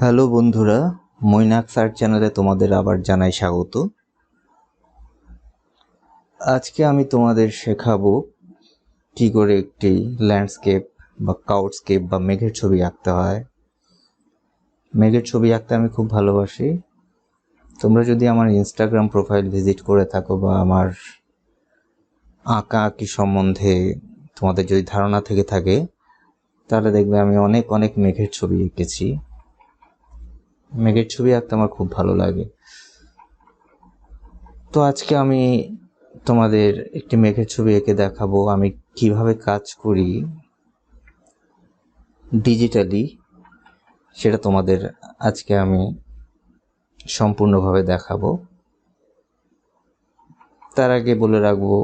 Hello বন্ধুরা, Mainak sir চ্যানেলে তোমাদের আবার জানাই স্বাগত। আজকে আমি তোমাদের শেখাবো কি করে একটি ল্যান্ডস্কেপ বা কাউটস্কেপ বা মেঘের ছবি আঁকতে হয়। মেঘের ছবি আঁকতে আমি খুব ভালোবাসি। তোমরা যদি আমার ইনস্টাগ্রাম প্রোফাইল ভিজিট করে থাকো বা আমার আঁকা আঁকি সম্বন্ধে তোমাদের যদি ধারণা থেকে থাকে, তাহলে দেখবে আমি অনেক অনেক মেঘের ছবি এঁকেছি। মেঘের ছবি আঁকতে আমার খুব ভালো লাগে। তো আজকে আমি তোমাদের একটি মেঘের ছবি এঁকে দেখাবো আমি কিভাবে কাজ করি ডিজিটালি, সেটা তোমাদের আজকে আমি সম্পূর্ণভাবে দেখাবো। তার আগে বলে রাখবো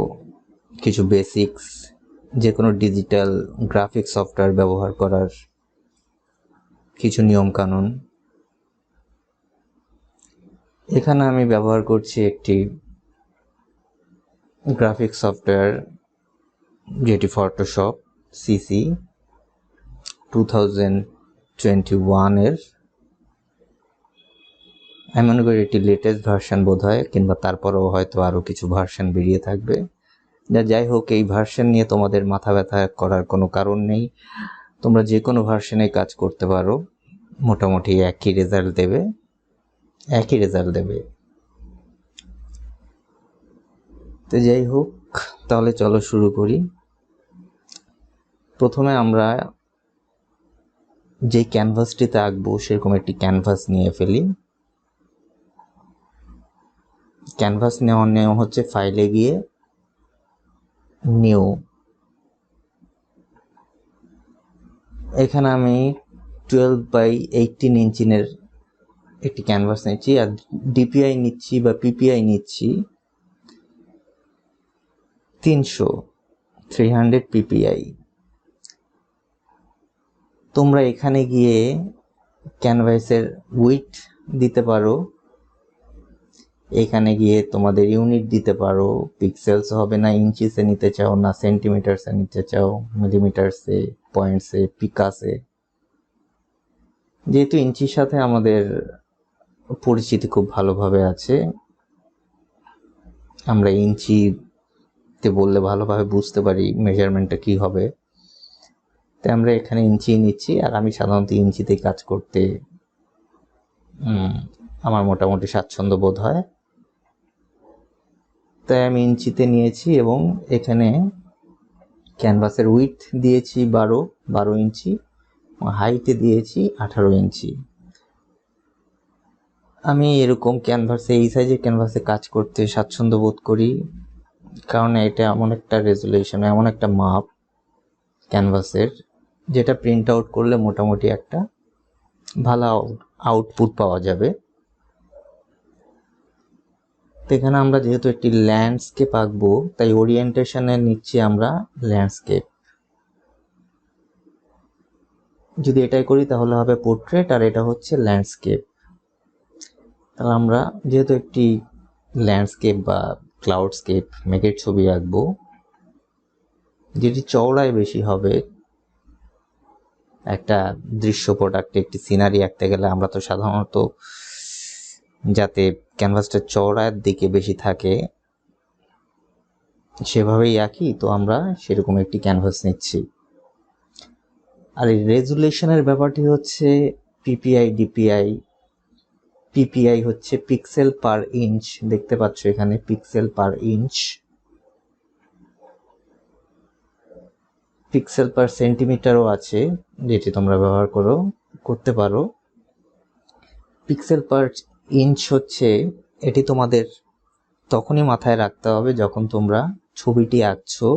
কিছু বেসিক্স, যে কোনো ডিজিটাল গ্রাফিক সফটওয়্যার ব্যবহার করার কিছু নিয়মকানুন। এখানে আমি ব্যবহার করছি একটি গ্রাফিক সফটওয়্যার, যেটি ফটোশপ সিসি 2021 আমি মনে করি এটি লেটেস্ট ভার্সন বোধ হয়, কিংবা তারপরেও হয়তো আরও কিছু ভার্সন বেরিয়ে থাকবে। যাই হোক, এই ভার্সন নিয়ে তোমাদের মাথা ব্যথা করার কোনো কারণ নেই। তোমরা যে কোনো ভার্সনে কাজ করতে পারো, মোটামুটি একই রেজাল্ট দেবে। তো যাই হোক, তাহলে চলো শুরু করি। প্রথমে আমরা যে ক্যানভাসটিতে আঁকবো সেরকম একটি ক্যানভাস নিয়ে ফেলি। ক্যানভাস নেওয়ার নিয়ম হচ্ছে ফাইলে গিয়ে নিউ, এখানে আমি 12x18 ইঞ্চিনের একটি ক্যানভাস নিচ্ছি, আর ডিপিআই নিচ্ছি বা পিপিআই নিচ্ছি 300 পিপিআই। তোমরা এখানে গিয়ে ক্যানভাসের উইডথ দিতে পারো, এখানে গিয়ে তোমাদের ইউনিট দিতে পারো, পিক্সেলস হবে না ইঞ্চিসে নিতে চাও, না সেন্টিমিটারসে নিতে চাও, মিলিমিটারসে, পয়েন্টসে, পিকাসে। যেহেতু ইঞ্চির সাথে আমাদের পরিচিতি খুব ভালোভাবে আছে, আমরা ইঞ্চিতে বললে ভালোভাবে বুঝতে পারি মেজারমেন্টটা কি হবে, তাই আমরা এখানে ইঞ্চি নিচ্ছি। আর আমি সাধারণত ইঞ্চিতে কাজ করতে আমার মোটামুটি স্বাচ্ছন্দ্য বোধ হয়, তাই আমি ইঞ্চিতে নিয়েছি। এবং এখানে ক্যানভাসের উইডথ দিয়েছি 12 ইঞ্চি, হাইটে দিয়েছি 18 ইঞ্চি। আমি এরকম ক্যানভাসে, এই সাইজের ক্যানভাসে কাজ করতে স্বাচ্ছন্দ্য বোধ করি, কারণ এটা এমন একটা রেজুলেশন, এমন একটা মাপ ক্যানভাসের, যেটা প্রিন্ট আউট করলে মোটামুটি একটা ভালো আউটপুট পাওয়া যাবে। তো এখানে আমরা যেহেতু একটি ল্যান্ডস্কেপ আঁকবো, তাই ওরিয়েন্টেশনে নিচ্ছি আমরা ল্যান্ডস্কেপ। যদি এটাই করি তাহলে হবে পোর্ট্রেট, আর এটা হচ্ছে ল্যান্ডস্কেপ। তাহলে আমরা যেহেতু একটি ল্যান্ডস্কেপ বা ক্লাউডস্কেপ মেঘের ছবি আঁকবো, যেটি চওড়ায় বেশি হবে, একটা দৃশ্য প্রোডাক্টে একটি সিনারি আঁকতে গেলে আমরা তো সাধারণত যাতে ক্যানভাসটা চওড়ার দিকে বেশি থাকে সেভাবেই আঁকি, তো আমরা সেরকম একটি ক্যানভাস নিচ্ছি। আর এই রেজুলেশনের ব্যাপারটি হচ্ছে পিপিআই ডিপিআই। পিপিআই হচ্ছে পিক্সেল পার ইঞ্চ, দেখতে পাচ্ছ এখানে পিক্সেল পার ইঞ্চ। পিক্সেল পার সেন্টিমিটারও আছে, যেটি তোমরা ব্যবহার করতে পারো। পিক্সেল পার ইঞ্চ হচ্ছে, এটি তোমাদের তখনই মাথায় রাখতে হবে যখন তোমরা ছবিটি আঁকছো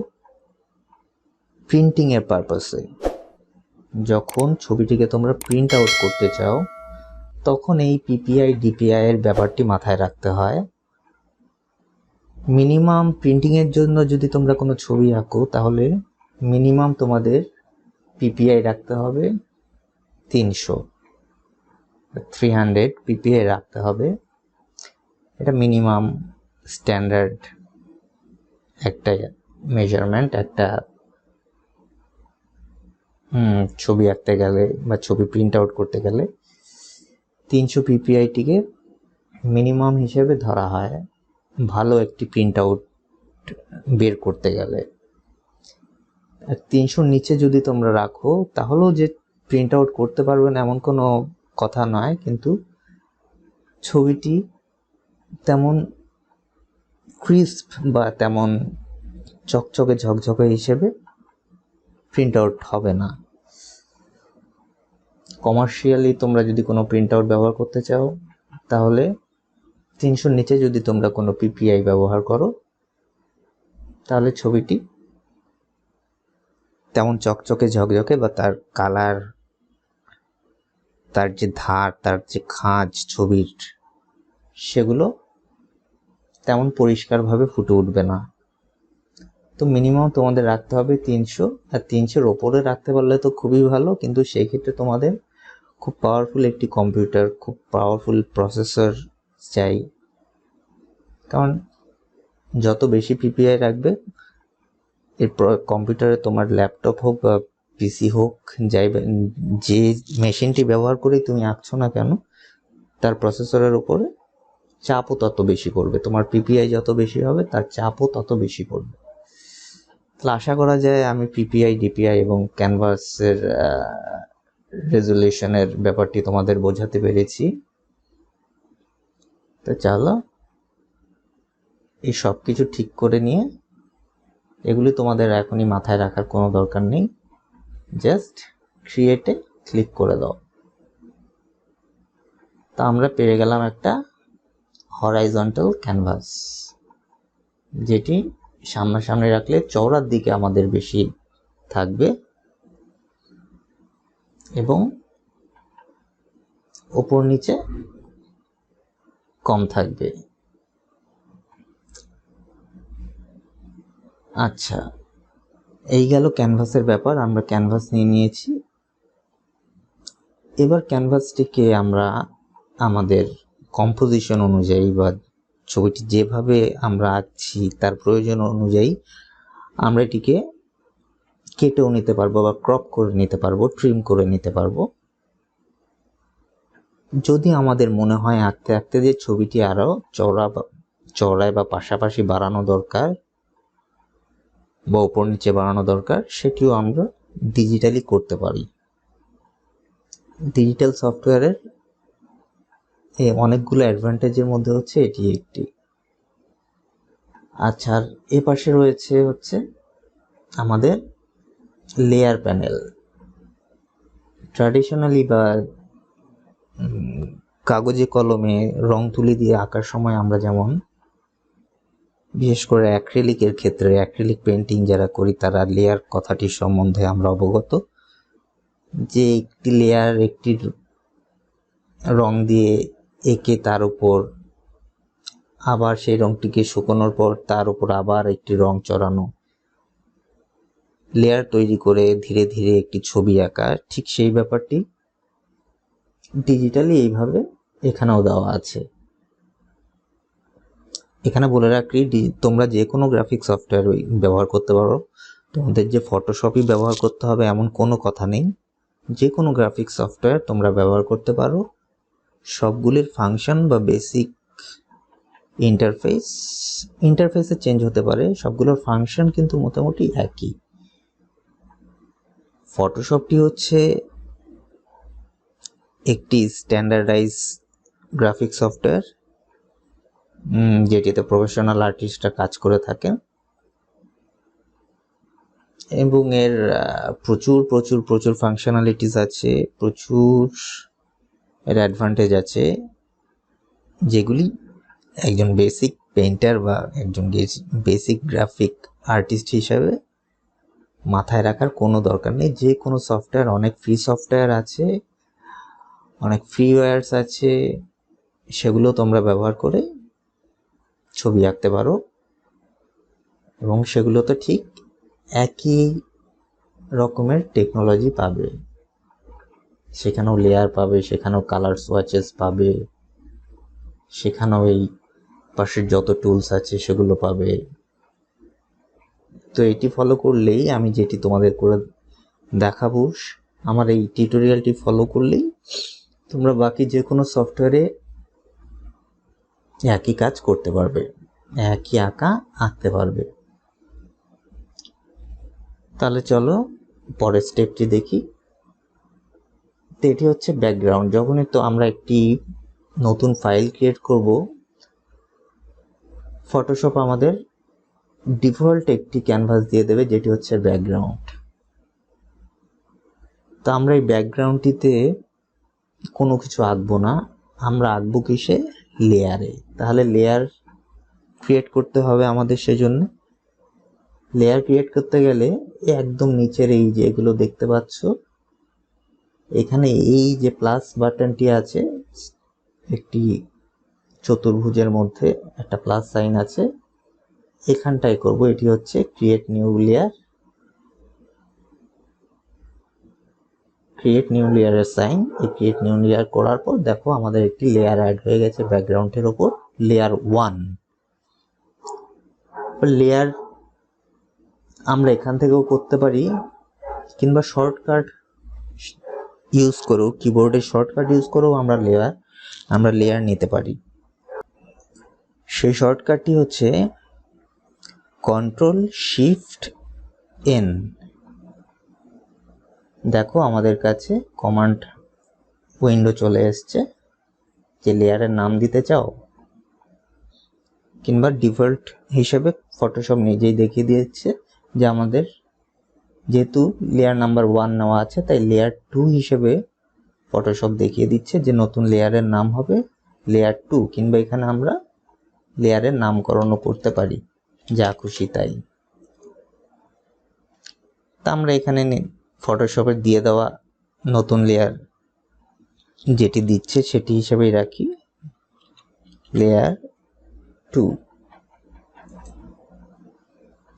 প্রিন্টিং এর পারপাসে। যখন ছবিটিকে তোমরা প্রিন্ট আউট করতে চাও, তখন এই পিপিআই ডিপিআই এর ব্যাপারটি মাথায় রাখতে হয়। মিনিমাম প্রিন্টিং এর জন্য যদি তোমরা কোনো ছবি আঁকো, তাহলে মিনিমাম তোমাদের পিপিআই রাখতে হবে 300 পিপিআই রাখতে হবে। এটা মিনিমাম স্ট্যান্ডার্ড একটা মেজারমেন্ট, একটা ছবি আঁকতে গেলে বা ছবি প্রিন্ট আউট করতে গেলে 300 পিপিআইটিকে মিনিমাম হিসেবে ধরা হয় ভালো একটি প্রিন্ট আউট বের করতে গেলে। আর 300 নিচে যদি তোমরা রাখো তাহলেও যে প্রিন্ট আউট করতে পারবে না এমন কোনো কথা নয়, কিন্তু ছবিটি তেমন ক্রিস্প বা তেমন চকচকে ঝকঝকে হিসেবে প্রিন্ট আউট হবে না। কমার্শিয়ালি তোমরা যদি কোনো প্রিন্ট আউট ব্যবহার করতে চাও তাহলে 300 নিচে যদি তোমরা কোনো পিপিআই ব্যবহার করো তাহলে ছবিটি তেমন চকচকে ঝকঝকে বা তার কালার, তার যে ধার, তার যে খাঁজ ছবির, সেগুলো তেমন পরিষ্কারভাবে ফুটে উঠবে না। তো মিনিমাম তোমাদের রাখতে হবে 300, আর 300-র ওপরে রাখতে পারলে তো খুবই ভালো, কিন্তু সেই ক্ষেত্রে তোমাদের খুব পাওয়ারফুল একটি কম্পিউটার, খুব পাওয়ারফুল প্রসেসর চাই। কারণ যত বেশি পিপিআই রাখবে এর কম্পিউটারে, তোমার ল্যাপটপ হোক বা পিসি হোক, যে মেশিনটি ব্যবহার করেই তুমি আঁকছো না কেন, তার প্রসেসরের উপরে চাপও তত বেশি পড়বে। তোমার পিপিআই যত বেশি হবে তার চাপও তত বেশি পড়বে। তাহলে আশা করা যায় আমি পিপিআই, ডিপিআই এবং ক্যানভাসের রেজুলেশনের ব্যাপারটি তোমাদের বোঝাতে পেরেছি। তো চলো এই সব কিছু ঠিক করে নিয়ে, এগুলি তোমাদের এখনই মাথায় রাখার কোনো দরকার নেই, জাস্ট ক্রিয়েটে ক্লিক করে দাও। তা আমরা পেয়ে গেলাম একটা হরাইজন্টাল ক্যানভাস, যেটি সামনাসামনি রাখলে চওড়ার দিকে আমাদের বেশি থাকবে এবং ওপর নিচে কম থাকবে। আচ্ছা, এই গেল ক্যানভাসের ব্যাপার। আমরা ক্যানভাস নিয়ে নিয়েছি। এবার ক্যানভাসটিকে আমরা আমাদের কম্পোজিশন অনুযায়ী বা ছবিটি যেভাবে আমরা আঁকছি তার প্রয়োজন অনুযায়ী আমরা এটিকে কেটেও নিতে পারবো বা ক্রপ করে নিতে পারবো, ট্রিম করে নিতে পারবো। যদি আমাদের মনে হয় আঁকতে আঁকতে যে ছবিটি আরো চওড়ায় বা পাশাপাশি বাড়ানো দরকার বা উপর নিচে বাড়ানো দরকার, সেটিও আমরা ডিজিটালি করতে পারি। ডিজিটাল সফটওয়্যারের অনেকগুলো অ্যাডভান্টেজের মধ্যে হচ্ছে এটি একটি। আচ্ছা, আর এ পাশে রয়েছে হচ্ছে আমাদের লেয়ার প্যানেল। ট্র্যাডিশনালি বা কাগজে কলমে রং তুলি দিয়ে আঁকার সময় আমরা যেমন, বিশেষ করে অ্যাক্রিলিকের ক্ষেত্রে, অ্যাক্রিলিক পেন্টিং যারা করি তারা লেয়ার কথাটির সম্বন্ধে আমরা অবগত, যে একটি লেয়ার একটি রং দিয়ে এঁকে তার উপর আবার সেই রংটিকে শুকানোর পর তার উপর আবার একটি রং চড়ানো, লেয়ার তৈরি করে ধীরে ধীরে একটি ছবি আঁকা, ঠিক সেই ব্যাপারটি ডিজিটালি এইভাবে এখানেও দেওয়া আছে। এখানে বলে রাখি, তোমরা যে কোনো গ্রাফিক সফটওয়্যার ব্যবহার করতে পারো। তোমাদের যে ফটোশপই ব্যবহার করতে হবে এমন কোনো কথা নেই। যে কোনো গ্রাফিক সফটওয়্যার তোমরা ব্যবহার করতে পারো। সবগুলির ফাংশন বা বেসিক ইন্টারফেসে চেঞ্জ হতে পারে, সবগুলোর ফাংশন কিন্তু মোটামুটি একই। ফটোশপটি হচ্ছে একটি স্ট্যান্ডার্ডাইজ গ্রাফিক সফটওয়্যার, যেটিতে প্রফেশনাল আর্টিস্টরা কাজ করে থাকেন এবং এর প্রচুর প্রচুর প্রচুর ফাংশনালিটিস আছে, প্রচুর এর অ্যাডভান্টেজ আছে, যেগুলি একজন বেসিক পেইন্টার বা একজন বেসিক গ্রাফিক আর্টিস্ট হিসাবে মাথায় রাখার কোনো দরকার নেই। যে কোনো সফটওয়্যার, অনেক ফ্রি সফটওয়্যার আছে, অনেক ফ্রিওয়্যারস আছে, সেগুলো তোমরা ব্যবহার করে ছবি আঁকতে পারো এবং সেগুলো তো ঠিক একই রকমের টেকনোলজি পাবে। সেখানেও লেয়ার পাবে, সেখানেও কালার সোয়াচেস পাবে, সেখানেও এই পাশের যত টুলস আছে সেগুলো পাবে। তো এটি ফলো করলেই, আমি যেটি তোমাদের করে দেখাবো, আমার এই টিউটোরিয়ালটি ফলো করলেই তোমরা বাকি যে কোনো সফটওয়্যারে একই কাজ করতে পারবে, একই আঁকা আঁকতে পারবে। তাহলে চলো পরের স্টেপটি দেখি। তো এটি হচ্ছে ব্যাকগ্রাউন্ড। যখনই তো আমরা একটি নতুন ফাইল ক্রিয়েট করব, ফটোশপ আমাদের ডিফল্ট একটি ক্যানভাস দিয়ে দেবে যেটি হচ্ছে ব্যাকগ্রাউন্ড। তো আমরা এই ব্যাকগ্রাউন্ডটিতে কোনো কিছু আঁকবো না, আমরা আঁকবো কিসে? লেয়ারে। তাহলে লেয়ার ক্রিয়েট করতে হবে আমাদের। সেজন্য লেয়ার ক্রিয়েট করতে গেলে একদম নিচের এই যে এগুলো দেখতে পাচ্ছ, এখানে এই যে প্লাস বাটনটি আছে, একটি চতুর্ভুজের মধ্যে একটা প্লাস সাইন আছে, এখানটায় করব। এটি হচ্ছে create new layer. Create new লেয়ারের সাইন। এই ক্রিয়েট নিউ লেয়ার করার পর দেখো আমাদের একটি লেয়ার অ্যাড হয়ে গেছে ব্যাকগ্রাউন্ডের ওপর, লেয়ার 1। লেয়ার আমরা এখান থেকেও করতে পারি, কিংবা শর্টকাট ইউজ করেও, কিবোর্ডে শর্টকাট ইউজ করেও আমরা লেয়ার নিতে পারি। সেই শর্টকাটটি হচ্ছে Ctrl+Shift+N। দেখো আমাদের কাছে কমান্ড উইন্ডো চলে এসছে। যে লেয়ারের নাম দিতে চাও, কিংবা ডিফল্ট হিসেবে ফটোশপ নিজেই দেখিয়ে দিয়েছে যে আমাদের যেহেতু লেয়ার নাম্বার 1 নেওয়া আছে, তাই লেয়ার 2 হিসেবে ফটোশপ দেখিয়ে দিচ্ছে যে নতুন লেয়ারের নাম হবে লেয়ার 2। কিংবা এখানে আমরা লেয়ারের নামকরণও করতে পারি, যা খুশি তাই। তা আমরা এখানে ফটোশপের দিয়ে দেওয়া নতুন লেয়ার যেটি দিচ্ছে সেটি হিসেবেই রাখি, লেয়ার 2।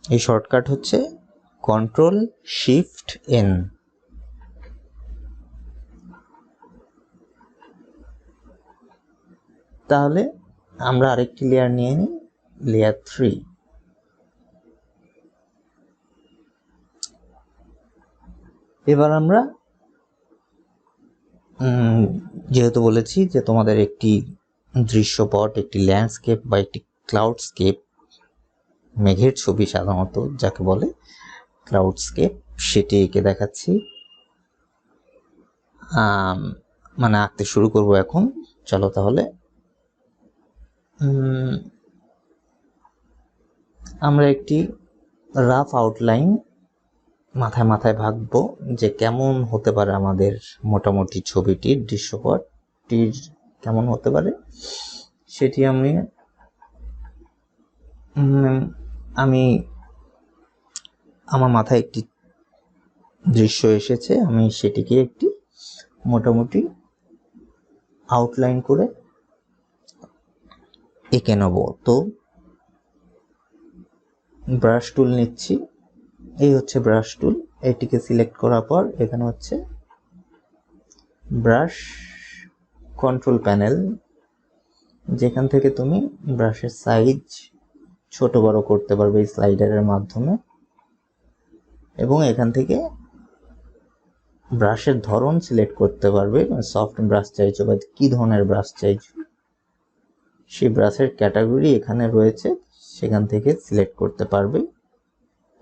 এই শর্টকাট হচ্ছে Ctrl+Shift+N। তাহলে আমরা আরেকটি লেয়ার নিয়ে নিই, লেয়ার 3। এবার আমরা যেহেতু বলেছি যে তোমাদের একটি দৃশ্যপট, একটি ল্যান্ডস্কেপ বা একটি ক্লাউডস্কেপ, মেঘের ছবি সাধারণত যাকে বলে ক্লাউডস্কেপ, সেটি এঁকে দেখাচ্ছি। মানে আঁকতে শুরু করব এখন। চলো তাহলে আমরা একটি রাফ আউটলাইন মাথায় মাথায় ভাববো যে কেমন হতে পারে আমাদের মোটামুটি ছবিটির দৃশ্যপটটির কেমন হতে পারে সেটি আমি আমার মাথায় একটি দৃশ্য এসেছে, আমি সেটিকে একটি মোটামুটি আউটলাইন করে এঁকে নেব। তো ব্রাশ টুল নিচ্ছি, এই হচ্ছে ব্রাশ টুল। এটিকে সিলেক্ট করার পর এখানে হচ্ছে ব্রাশ কন্ট্রোল প্যানেল, যেখান থেকে তুমি ব্রাশের সাইজ ছোট বড় করতে পারবে এই স্লাইডারের মাধ্যমে। এবং এখান থেকে ব্রাশের ধরন সিলেক্ট করতে পারবে, সফট ব্রাশ চাইছো বা কি ধরনের ব্রাশ চাইছো, সেই ব্রাশের ক্যাটাগরি এখানে রয়েছে, সেখান থেকে সিলেক্ট করতে পারবে।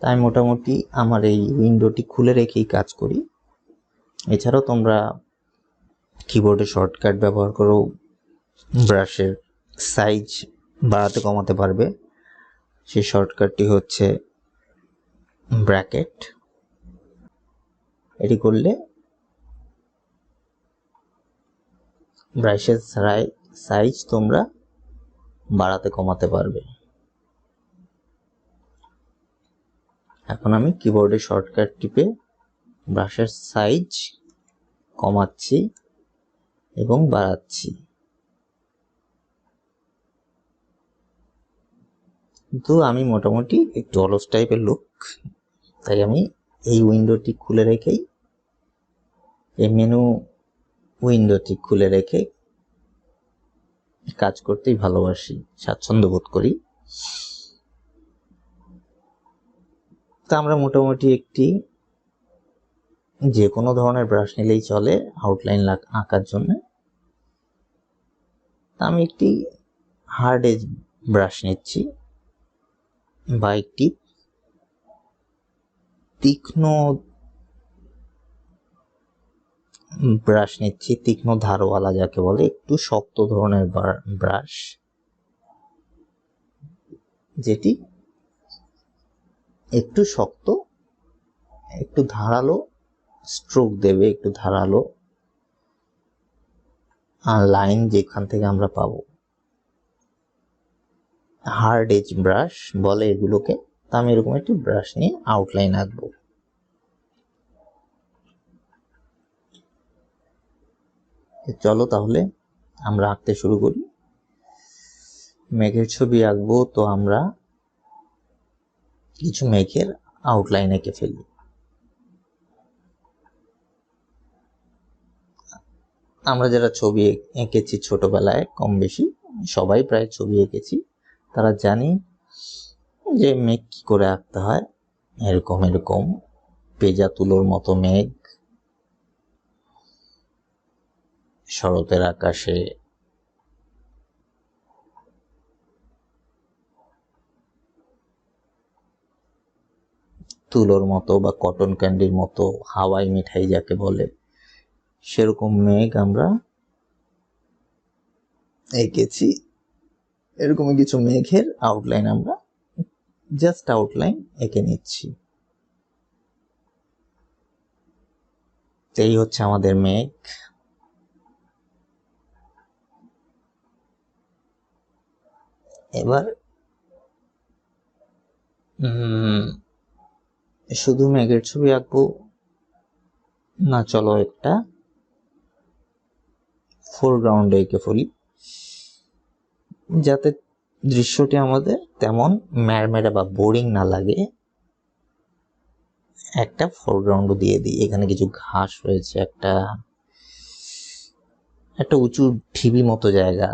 তাই মোটামুটি আমার এই উইন্ডোটি খুলে রেখেই কাজ করি। এছাড়াও তোমরা কিবোর্ডে শর্টকাট ব্যবহার করেও ব্রাশের সাইজ বাড়াতে কমাতে পারবে। সেই শর্টকাটটি হচ্ছে ব্র্যাকেট। এটি করলে ব্রাশের সাইজ তোমরা বাড়াতে কমাতে পারবে। এখন আমি কিবোর্ডে শর্টকাট টিপে ব্রাশের সাইজ কমাচ্ছি এবং বাড়াচ্ছি। কিন্তু আমি মোটামুটি একটু অলস টাইপের লুক, তাই আমি এই উইন্ডোটি খুলে রেখেই, এই মেনু উইন্ডোটি খুলে রেখে কাজ করতেই ভালোবাসি, স্বাচ্ছন্দ্য বোধ করি। তা আমরা মোটামুটি একটি যে কোনো ধরনের ব্রাশ নিলেই চলে আউটলাইন আঁকার জন্য। আমি একটি হার্ড এজ ব্রাশ নিচ্ছি বা একটি তীক্ষ্ণ ব্রাশ নিচ্ছি, তীক্ষ্ণ ধারওয়ালা যাকে বলে, একটু শক্ত ধরনের ব্রাশ, যেটি একটু শক্ত, একটু ধারালো স্ট্রোক দেবে, একটু ধারালো লাইন যেখান থেকে আমরা পাবো। হার্ড এজ ব্রাশ বলে এগুলোকে। তা আমি এরকম একটি ব্রাশ নিয়ে আউটলাইন আঁকবো। চলো তাহলে আমরা আঁকতে শুরু করি। মেঘের ছবি আঁকবো, তো আমরা কিছু মেঘের আউটলাইন এঁকে ফেলি। আমরা যারা ছবি এঁকেছি ছোটবেলায়, কম বেশি সবাই প্রায় ছবি এঁকেছি, তারা জানি যে মেঘ কি করে আঁকতে হয়। এরকম এরকম পেজা তুলোর মতো মেঘ শরতের আকাশে, তুলোর মতো বা কটন ক্যান্ডির মতো, হাওয়াই মিঠাই যাকে বলে, সেরকম মেঘ আমরা এঁকেছি। এরকম কিছু মেঘের আউটলাইন আমরা জাস্ট আউটলাইন এঁকে নিচ্ছি। এই হচ্ছে আমাদের মেঘ। এবার শুধু মেঘের ছবি আঁকবো না, চলো একটা ফোরগ্রাউন্ডে এঁকে ফেলি, যাতে দৃশ্যটি আমাদের তেমন ম্যাড়মেড়া বা বোরিং না লাগে। একটা ফোরগ্রাউন্ড দিয়ে দিই। এখানে কিছু ঘাস রয়েছে, একটা উঁচু ঢিবি মতো জায়গা,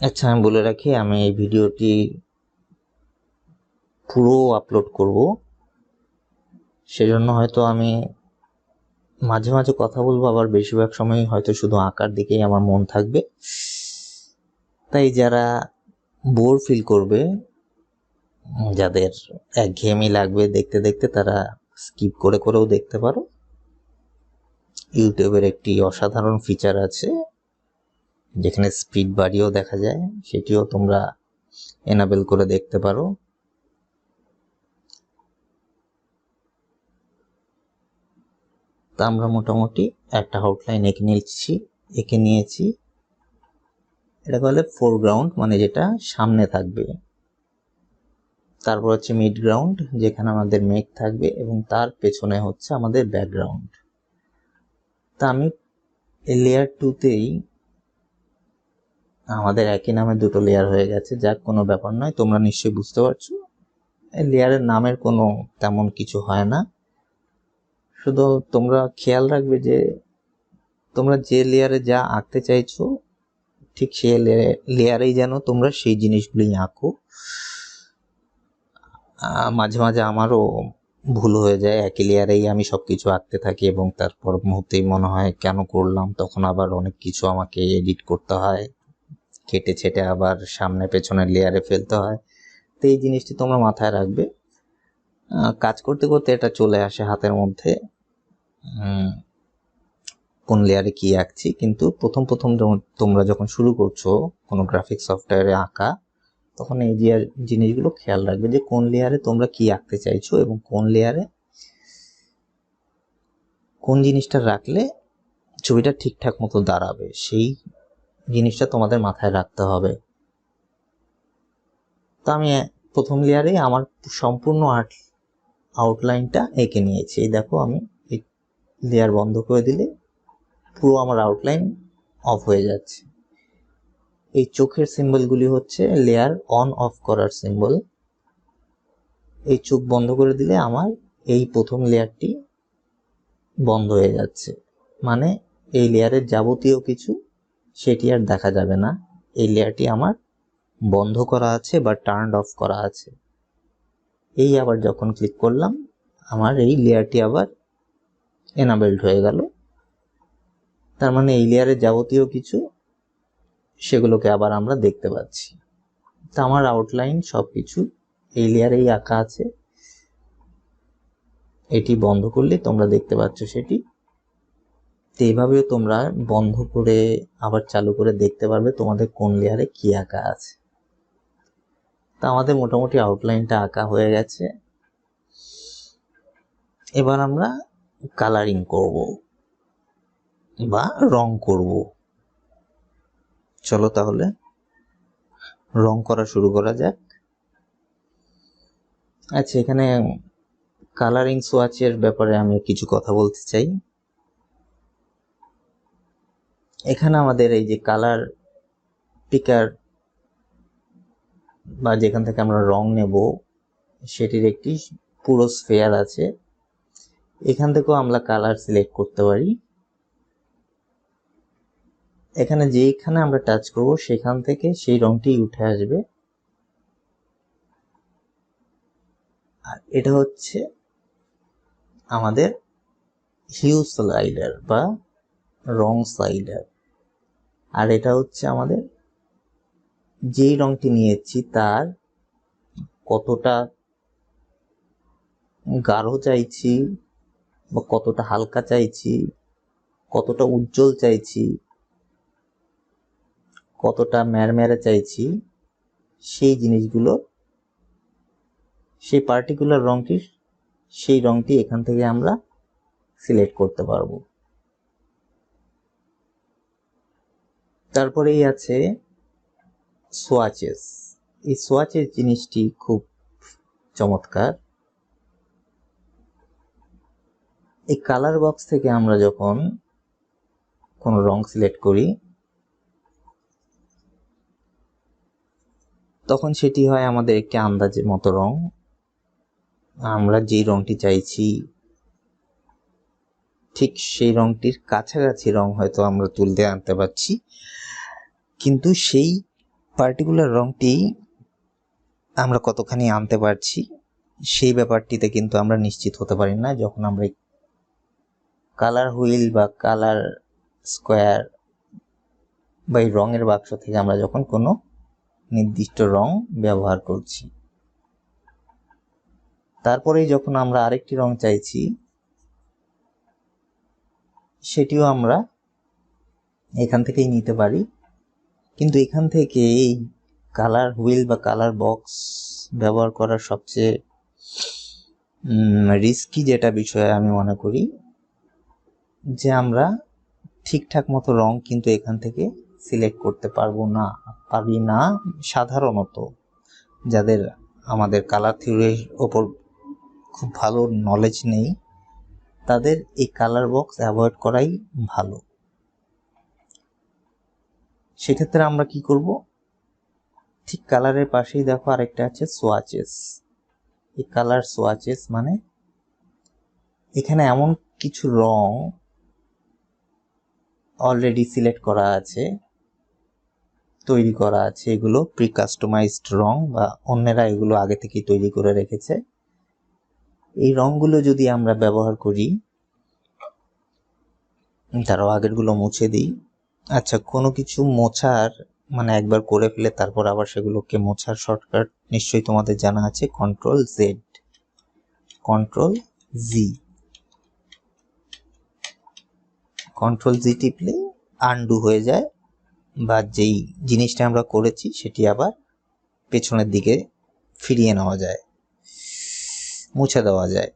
আচ্ছা আমি বলে রাখি, আমি এই ভিডিওটি পুরো আপলোড করব, সেজন্য হয়তো আমি মাঝে মাঝে কথা বলবো, আবার বেশিরভাগ সময় হয়তো শুধু আঁকার দিকেই আমার মন থাকবে। তাই যারা বোর ফিল করবে, যাদের একঘেয়েমি লাগবে দেখতে দেখতে, তারা স্কিপ করে করেও দেখতে পারো। ইউটিউবের একটি অসাধারণ ফিচার আছে যেখানে স্পিড বাড়িয়েও দেখা যায়, সেটিও তোমরা এনাবেল করে দেখতে পারো। তা আমরা মোটামুটি একটা আউটলাইন এঁকে নিয়েছি। এটা বলে ফোরগ্রাউন্ড, মানে যেটা সামনে থাকবে। তারপর হচ্ছে মিড গ্রাউন্ড, যেখানে আমাদের মেঘ থাকবে, এবং তার পেছনে হচ্ছে আমাদের ব্যাকগ্রাউন্ড। তা আমি লেয়ার 2তেই আমাদের একই নামে দুটো লেয়ার হয়ে গেছে, যাক কোনো ব্যাপার নয়, তোমরা নিশ্চয়ই বুঝতে পারছো। এই লেয়ারের নামের কোনো তেমন কিছু হয় না, শুধু তোমরা খেয়াল রাখবে যে তোমরা যে লেয়ারে যা আঁকতে চাইছো ঠিক সেই লেয়ারেই যেন তোমরা সেই জিনিসগুলোই আঁকো। মাঝে মাঝে আমারও ভুল হয়ে যায়, একই লেয়ারেই আমি সবকিছু আঁকতে থাকি এবং তারপর মুহূর্তেই মনে হয় কেন করলাম, তখন আবার অনেক কিছু আমাকে এডিট করতে হয়, কেটে ছেটে আবার সামনে পেছনের লেয়ারে ফেলতে হয়। তো এই জিনিসটি তোমরা মাথায় রাখবে। কাজ করতে করতে এটা চলে আসে হাতের মধ্যে, কোন লেয়ারে কি আঁকছি। কিন্তু প্রথম তোমরা যখন শুরু করছো কোনো গ্রাফিক সফটওয়্যারে আঁকা, তখন এই জিনিসগুলো খেয়াল রাখবে যে কোন লেয়ারে তোমরা কি আঁকতে চাইছো এবং কোন লেয়ারে কোন জিনিসটা রাখলে ছবিটা ঠিকঠাক মতো দাঁড়াবে, সেই জিনিসটা তোমাদের মাথায় রাখতে হবে। তো আমি প্রথম লেয়ারে আমার সম্পূর্ণ আউটলাইনটা এঁকে নিয়েছি। এই দেখো, আমি এই লেয়ার বন্ধ করে দিলে পুরো আমার আউটলাইন অফ হয়ে যাচ্ছে। এই চোখের সিম্বলগুলি হচ্ছে লেয়ার অন অফ করার সিম্বল। এই চোখ বন্ধ করে দিলে আমার এই প্রথম লেয়ারটি বন্ধ হয়ে যাচ্ছে, মানে এই লেয়ারের যাবতীয় কিছু সেটি আর দেখা যাবে না। এই লেয়ারটি আমার বন্ধ করা আছে বা টার্ন অফ করা আছে। এই আবার যখন ক্লিক করলাম, আমার এই লেয়ারটি আবার এনাবেলড হয়ে গেল। তার মানে এই লেয়ারের যাবতীয় কিছু সেগুলোকে আবার আমরা দেখতে পাচ্ছি। তো আমার আউটলাইন সবকিছু এই লেয়ারেই আঁকা আছে। এটি বন্ধ করলে তোমরা দেখতে পাচ্ছ সেটি। তো এইভাবেও তোমরা বন্ধ করে আবার চালু করে দেখতে পারবে তোমাদের কোন লেয়ারে কি আঁকা আছে। তো আমাদের মোটামুটি আউটলাইনটা আঁকা হয়ে গেছে। এবার আমরা কালারিং করব বা রং করব। চলো তাহলে রং করা শুরু করা যাক। আচ্ছা, এখানে কালারিং সোয়াচের ব্যাপারে আমি কিছু কথা বলতে চাই। এখানে আমাদের এই যে কালার পিকার বা যেখান থেকে আমরা রং নেব সেটির একটি পুরো স্ফেয়ার আছে। এখান থেকেও আমরা কালার সিলেক্ট করতে পারি। এখানে যেখানে আমরা টাচ করব সেখান থেকে সেই রংটি উঠে আসবে। আর এটা হচ্ছে আমাদের হিউ স্লাইডার বা রং স্লাইডার। আর এটা হচ্ছে আমাদের যেই রংটি নিয়েছি তার কতটা গাঢ় চাইছি বা কতটা হালকা চাইছি, কতটা উজ্জ্বল চাইছি, কতটা ম্যারম্যারে চাইছি, সেই জিনিসগুলো, সেই পার্টিকুলার রংটির সেই রংটি এখান থেকে আমরা সিলেক্ট করতে পারবো। তারপরেই আছে সোয়াচেস। এই সোয়াচেস জিনিসটি খুব চমৎকার। এই কালার বক্স থেকে আমরা যখন কোনো রং সিলেক্ট করি তখন সেটি হয় আমাদের একটি আন্দাজের মতো রং। আমরা যেই রংটি চাইছি ঠিক সেই রংটির কাছাকাছি রং হয়তো আমরা তুলতে আনতে পারছি, কিন্তু সেই পার্টিকুলার রংটি আমরা কতখানি আনতে পারছি সেই ব্যাপারটিতে কিন্তু আমরা নিশ্চিত হতে পারি না যখন আমরা কালার হুইল বা কালার স্কোয়ার বা এই রঙের বাক্স থেকে আমরা যখন কোনো নির্দিষ্ট রং ব্যবহার করছি। তারপরেই যখন আমরা আরেকটি রং চাইছি সেটিও আমরা এখান থেকেই নিতে পারি, কিন্তু এখান থেকে এই কালার হুইল বা কালার বক্স ব্যবহার করার সবচেয়ে রিস্কি যেটা বিষয় আমি মনে করি যে আমরা ঠিকঠাক মতো রং কিন্তু এখান থেকে সিলেক্ট করতে পারি না। সাধারণত যাদের আমাদের কালার থিওরির ওপর খুব ভালো নলেজ নেই তাদের এই কালার বক্স অ্যাভয়েড করাই ভালো। সেক্ষেত্রে আমরা কি করব, ঠিক কালারের পাশেই দেখো আরেকটা আছে সোয়াচেস। এই কালার সোয়াচেস মানে এখানে এমন কিছু রং অলরেডি সিলেক্ট করা আছে, তৈরি করা আছে, এগুলো প্রি কাস্টমাইজড রং বা অন্যেরা এগুলো আগে থেকেই তৈরি করে রেখেছে। এই রংগুলো যদি আমরা ব্যবহার করি, তারও আগেরগুলো মুছে দিই। আচ্ছা, কোনো কিছু মোছার মানে একবার করে ফেলে তারপর আবার সেগুলোকে মোছার শর্টকাট নিশ্চয়ই তোমাদের জানা আছে, কন্ট্রোল জেড, কন্ট্রোল জি। কন্ট্রোল জি টিপলে আনডু হয়ে যায় বা যেই জিনিসটা আমরা করেছি সেটি আবার পেছনের দিকে ফিরিয়ে নেওয়া যায়, মুছে দেওয়া যায়,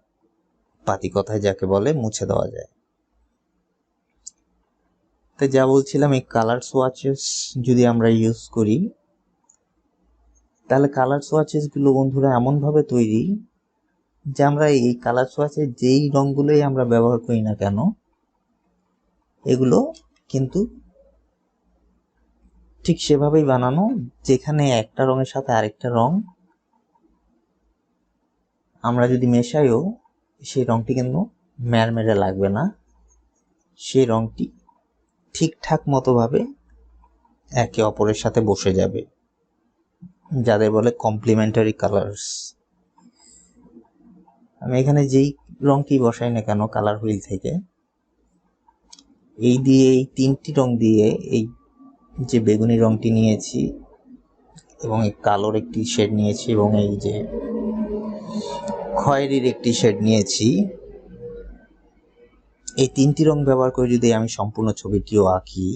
পাতি কথায় যাকে বলে মুছে দেওয়া যায়। তো যা বলছিলাম, এই কালার সোয়াচেস যদি আমরা ইউজ করি তাহলে কালার সোয়াচেস গুলো বন্ধুরা এমনভাবে তৈরি যে আমরা এই কালার সোয়াচের যেই রঙগুলোই আমরা ব্যবহার করি না কেন এগুলো কিন্তু ঠিক সেভাবেই বানানো যেখানে একটা রঙের সাথে আরেকটা রং আমরা যদি মেশাইও সেই রংটি কিন্তু ম্যারমেরে লাগবে না, সেই রংটি ঠিকঠাক মতোভাবে একে অপরের সাথে বসে যাবে, যাদের বলে কমপ্লিমেন্টারি কালার্স। আমি এখানে যেই রংটি বসাই না কেন কালার হুইল থেকে, এই দিয়ে এই তিনটি রং দিয়ে এই যে বেগুনি রংটি নিয়েছি এবং এই কালোর একটি শেড নিয়েছি এবং এই যে খয়েরির একটি শেড নিয়েছি, এই তিনটি রং ব্যবহার করে যদি আমি সম্পূর্ণ ছবিটিও আঁকি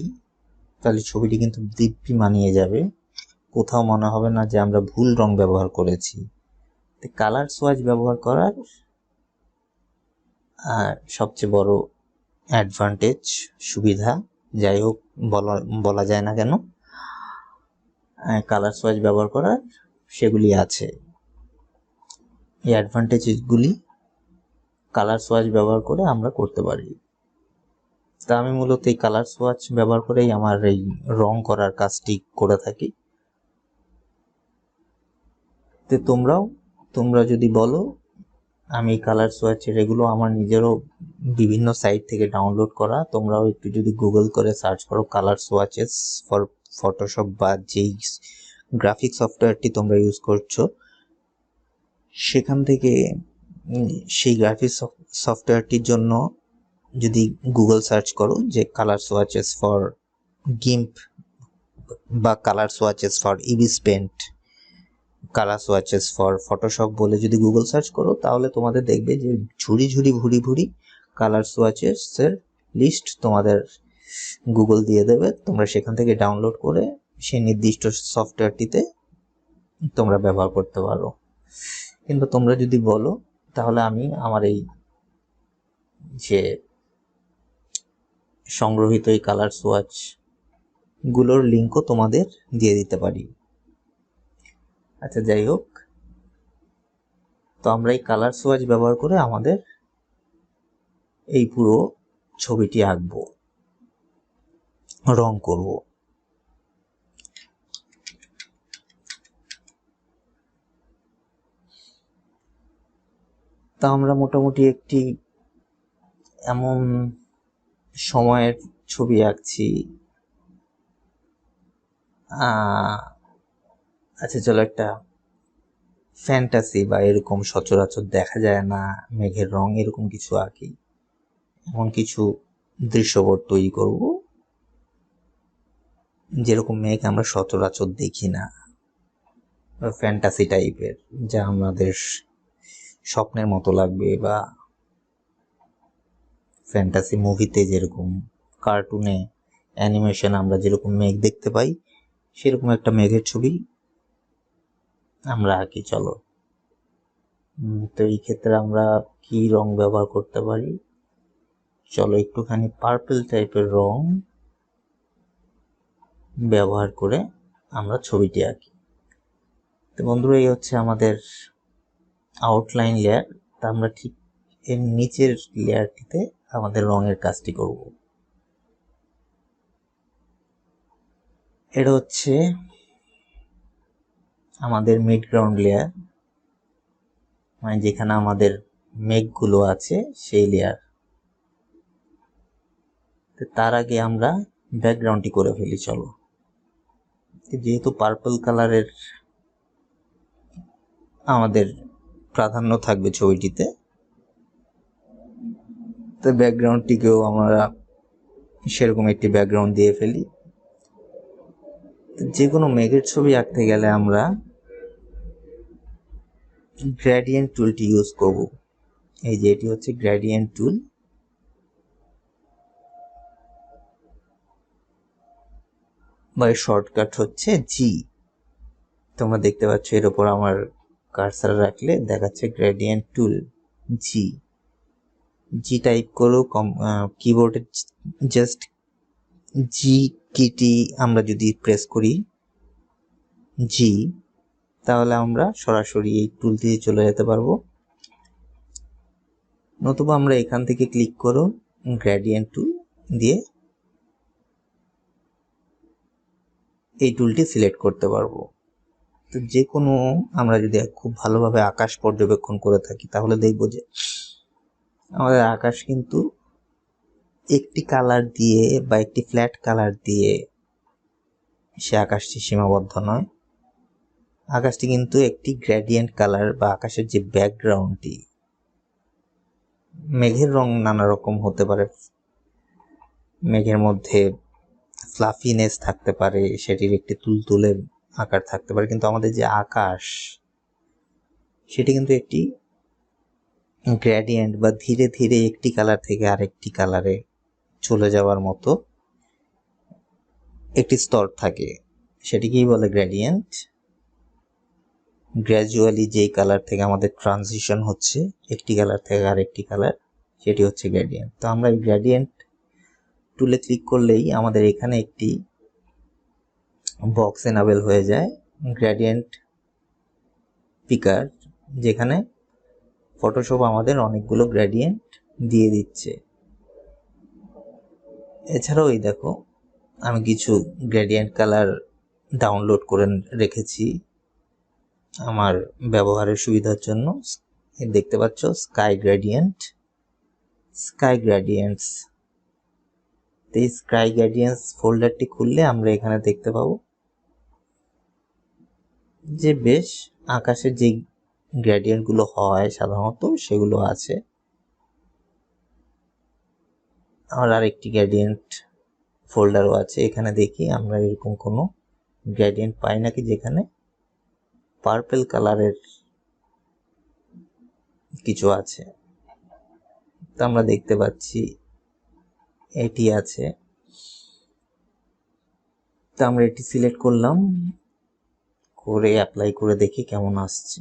তাহলে ছবিটি কিন্তু দিব্যি মানিয়ে যাবে, কোথাও মনে হবে না যে আমরা ভুল রং ব্যবহার করেছি। কালার সোয়াচ ব্যবহার করার সবচেয়ে বড় অ্যাডভান্টেজ, সুবিধা যাই হোক বলা যায় না কেন, কালার সোয়াচ ব্যবহার করার সেগুলি আছে। এই অ্যাডভান্টেজগুলি কালার সোয়াচ ব্যবহার করে আমরা করতে পারি। তা আমি মূলত এই কালার সোয়াচ ব্যবহার করেই আমার এই রং করার কাজটি করে থাকি। তো তোমরা যদি বলো, আমি কালার সোয়াচের এগুলো আমার নিজেরও বিভিন্ন সাইট থেকে ডাউনলোড করা, তোমরাও একটু যদি গুগল করে সার্চ করো কালার সোয়াচেস ফর ফটোশপ বা যেই গ্রাফিক সফটওয়্যারটি তোমরা ইউজ করছো সেখান থেকে সেই গ্রাফিক্স সফটওয়্যারটির জন্য যদি গুগল সার্চ করো যে কালার সোয়াচেস ফর গিম্প বা colour swatches for Ibis Paint, colour swatches for Photoshop বলে যদি গুগল সার্চ করো তাহলে তোমাদের দেখবে যে ঝুড়ি ভুরি ভুরি কালার সোয়াচেসের লিস্ট তোমাদের গুগল দিয়ে দেবে। তোমরা সেখান থেকে ডাউনলোড করে সেই নির্দিষ্ট সফটওয়্যারটিতে তোমরা ব্যবহার করতে পারো। কিন্তু তোমরা যদি বলো তাহলে আমি আমার এই যে সংগ্রহিত এই কালার সোয়াচ গুলোর লিঙ্কও তোমাদের দিয়ে দিতে পারি। আচ্ছা, যাই হোক, তো আমরা এই কালার সোয়াচ ব্যবহার করে আমাদের এই পুরো ছবিটি আঁকবো, রং করব। তা আমরা মোটামুটি একটি এমন সময়ের ছবি আঁকছি। আচ্ছা চলো, একটা ফ্যান্টাসি বা এরকম সচরাচর দেখা যায় না মেঘের রং, এরকম কিছু আঁকি। এমন কিছু দৃশ্যপট তৈরি করব যেরকম মেঘ আমরা সচরাচর দেখি না, ফ্যান্টাসি টাইপের, যা আমাদের স্বপ্নের মতো লাগবে, বা ফ্যান্টাসি মুভিতে যেরকম, কার্টুনে, অ্যানিমেশন আমরা যেরকম মেঘ দেখতে পাই সেরকম একটা মেঘের ছবি আমরা আঁকি। চলো, তো এই ক্ষেত্রে আমরা কি রং ব্যবহার করতে পারি? চলো একটুখানি পার্পল টাইপের রং ব্যবহার করে আমরা ছবিটি আঁকি। তো বন্ধুরা, এই হচ্ছে আমাদের আউটলাইন লেয়ার। তা আমরা ঠিক এর নিচের লেয়ারটিতে আমাদের রঙের কাজটি করব। এটা হচ্ছে আমাদের মিড গ্রাউন্ড লেয়ার, মানে যেখানে আমাদের মেঘগুলো আছে সেই লেয়ার। তার আগে আমরা ব্যাকগ্রাউন্ডটি করে ফেলি। চলো, যেহেতু পার্পল কালারের আমাদের প্রাধান্য থাকবে ছবিটিতে, তো ব্যাকগ্রাউন্ডটিকেও আমরা সেরকম একটি ব্যাকগ্রাউন্ড দিয়ে ফেলি। যে কোনো মেঘের ছবি আঁকতে গেলে আমরা গ্রেডিয়েন্ট টুলটি ইউজ করব। এই যে এটি হচ্ছে গ্রেডিয়েন্ট টুল। বা শর্টকাট হচ্ছে জি। তোমরা দেখতে পাচ্ছ এর উপর আমার কার্সার রাখলে দেখাচ্ছে গ্রেডিয়েন্ট টুল জি। জি টাইপ করো কিবোর্ডে, জাস্ট জি কিটি আমরা যদি প্রেস করি জি, তাহলে আমরা সরাসরি এই টুল দিয়ে চলে যেতে পারবো। নতুবা আমরা এখান থেকে ক্লিক করো গ্রেডিয়েন্ট টুল দিয়ে এই টুলটি সিলেক্ট করতে পারবো। তো যে কোনো আমরা যদি খুব ভালোভাবে আকাশ পর্যবেক্ষণ করে থাকি তাহলে দেখবো যে আমাদের আকাশ কিন্তু একটি কালার দিয়ে বা একটি ফ্ল্যাট কালার দিয়ে সে আকাশটি সীমাবদ্ধ নয়। আকাশটি কিন্তু একটি গ্রেডিয়েন্ট কালার বা আকাশের যে ব্যাকগ্রাউন্ডটি মেঘের রং নানা রকম হতে পারে, মেঘের মধ্যে ফ্লাফিনেস থাকতে পারে, সেটির একটি তুলতুলে আকার থাকতে পারে, কিন্তু আমাদের যে আকাশ সেটি কিন্তু একটি গ্রেডিয়েন্ট বা ধীরে ধীরে একটি কালার থেকে আরেকটি কালারে চলে যাওয়ার মতো একটি স্তর থাকে, সেটিকেই বলে গ্রেডিয়েন্ট। গ্র্যাজুয়ালি যেই কালার থেকে আমাদের ট্রানজিশন হচ্ছে একটি কালার থেকে আরেকটি কালার, সেটি হচ্ছে গ্রেডিয়েন্ট। তো আমরা এই গ্রেডিয়েন্ট টুলে ক্লিক করলেই আমাদের এখানে একটি বক্স এনাবেল হয়ে যায়, গ্রেডিয়েন্ট পিকার, যেখানে ফটোশপ আমাদের অনেকগুলো গ্রেডিয়েন্ট দিয়ে দিচ্ছে। এছাড়াও এই দেখো আমি কিছু গ্রেডিয়েন্ট কালার ডাউনলোড করে রেখেছি আমার ব্যবহারের সুবিধার জন্য। দেখতে পাচ্ছ স্কাই গ্রেডিয়েন্টস। এই স্কাই গ্রেডিয়েন্টস ফোল্ডারটি খুললে আমরা এখানে দেখতে পাবো যে বেশ আকাশের যে গ্রেডিয়েন্ট গুলো হয় সাধারণত সেগুলো আছে। আমার আরেকটি গ্রেডিয়েন্ট ফোল্ডারও আছে, এখানে দেখি আমরা এরকম কোনো গ্রেডিয়েন্ট পাই নাকি যেখানে পার্পল কালারের কিছু আছে। তো আমরা দেখতে পাচ্ছি এটি আছে, তো আমরা এটি সিলেক্ট করলাম, করে অ্যাপ্লাই করে দেখি কেমন আসছে।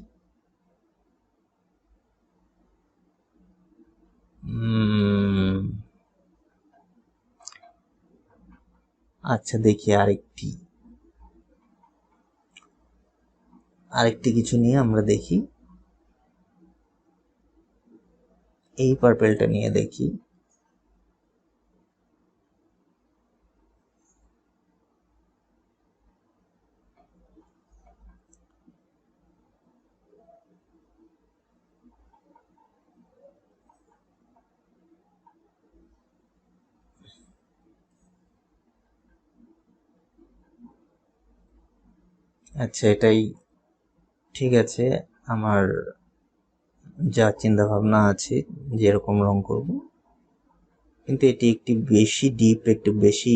আচ্ছা দেখি আরেকটি কিছু নিয়ে আমরা দেখি, এই পার্পেলটা নিয়ে দেখি। আচ্ছা এটাই ঠিক আছে, আমার যা চিন্তা ভাবনা আছে যেরকম রং করব, কিন্তু এটি একটি বেশি ডিপ, একটু বেশি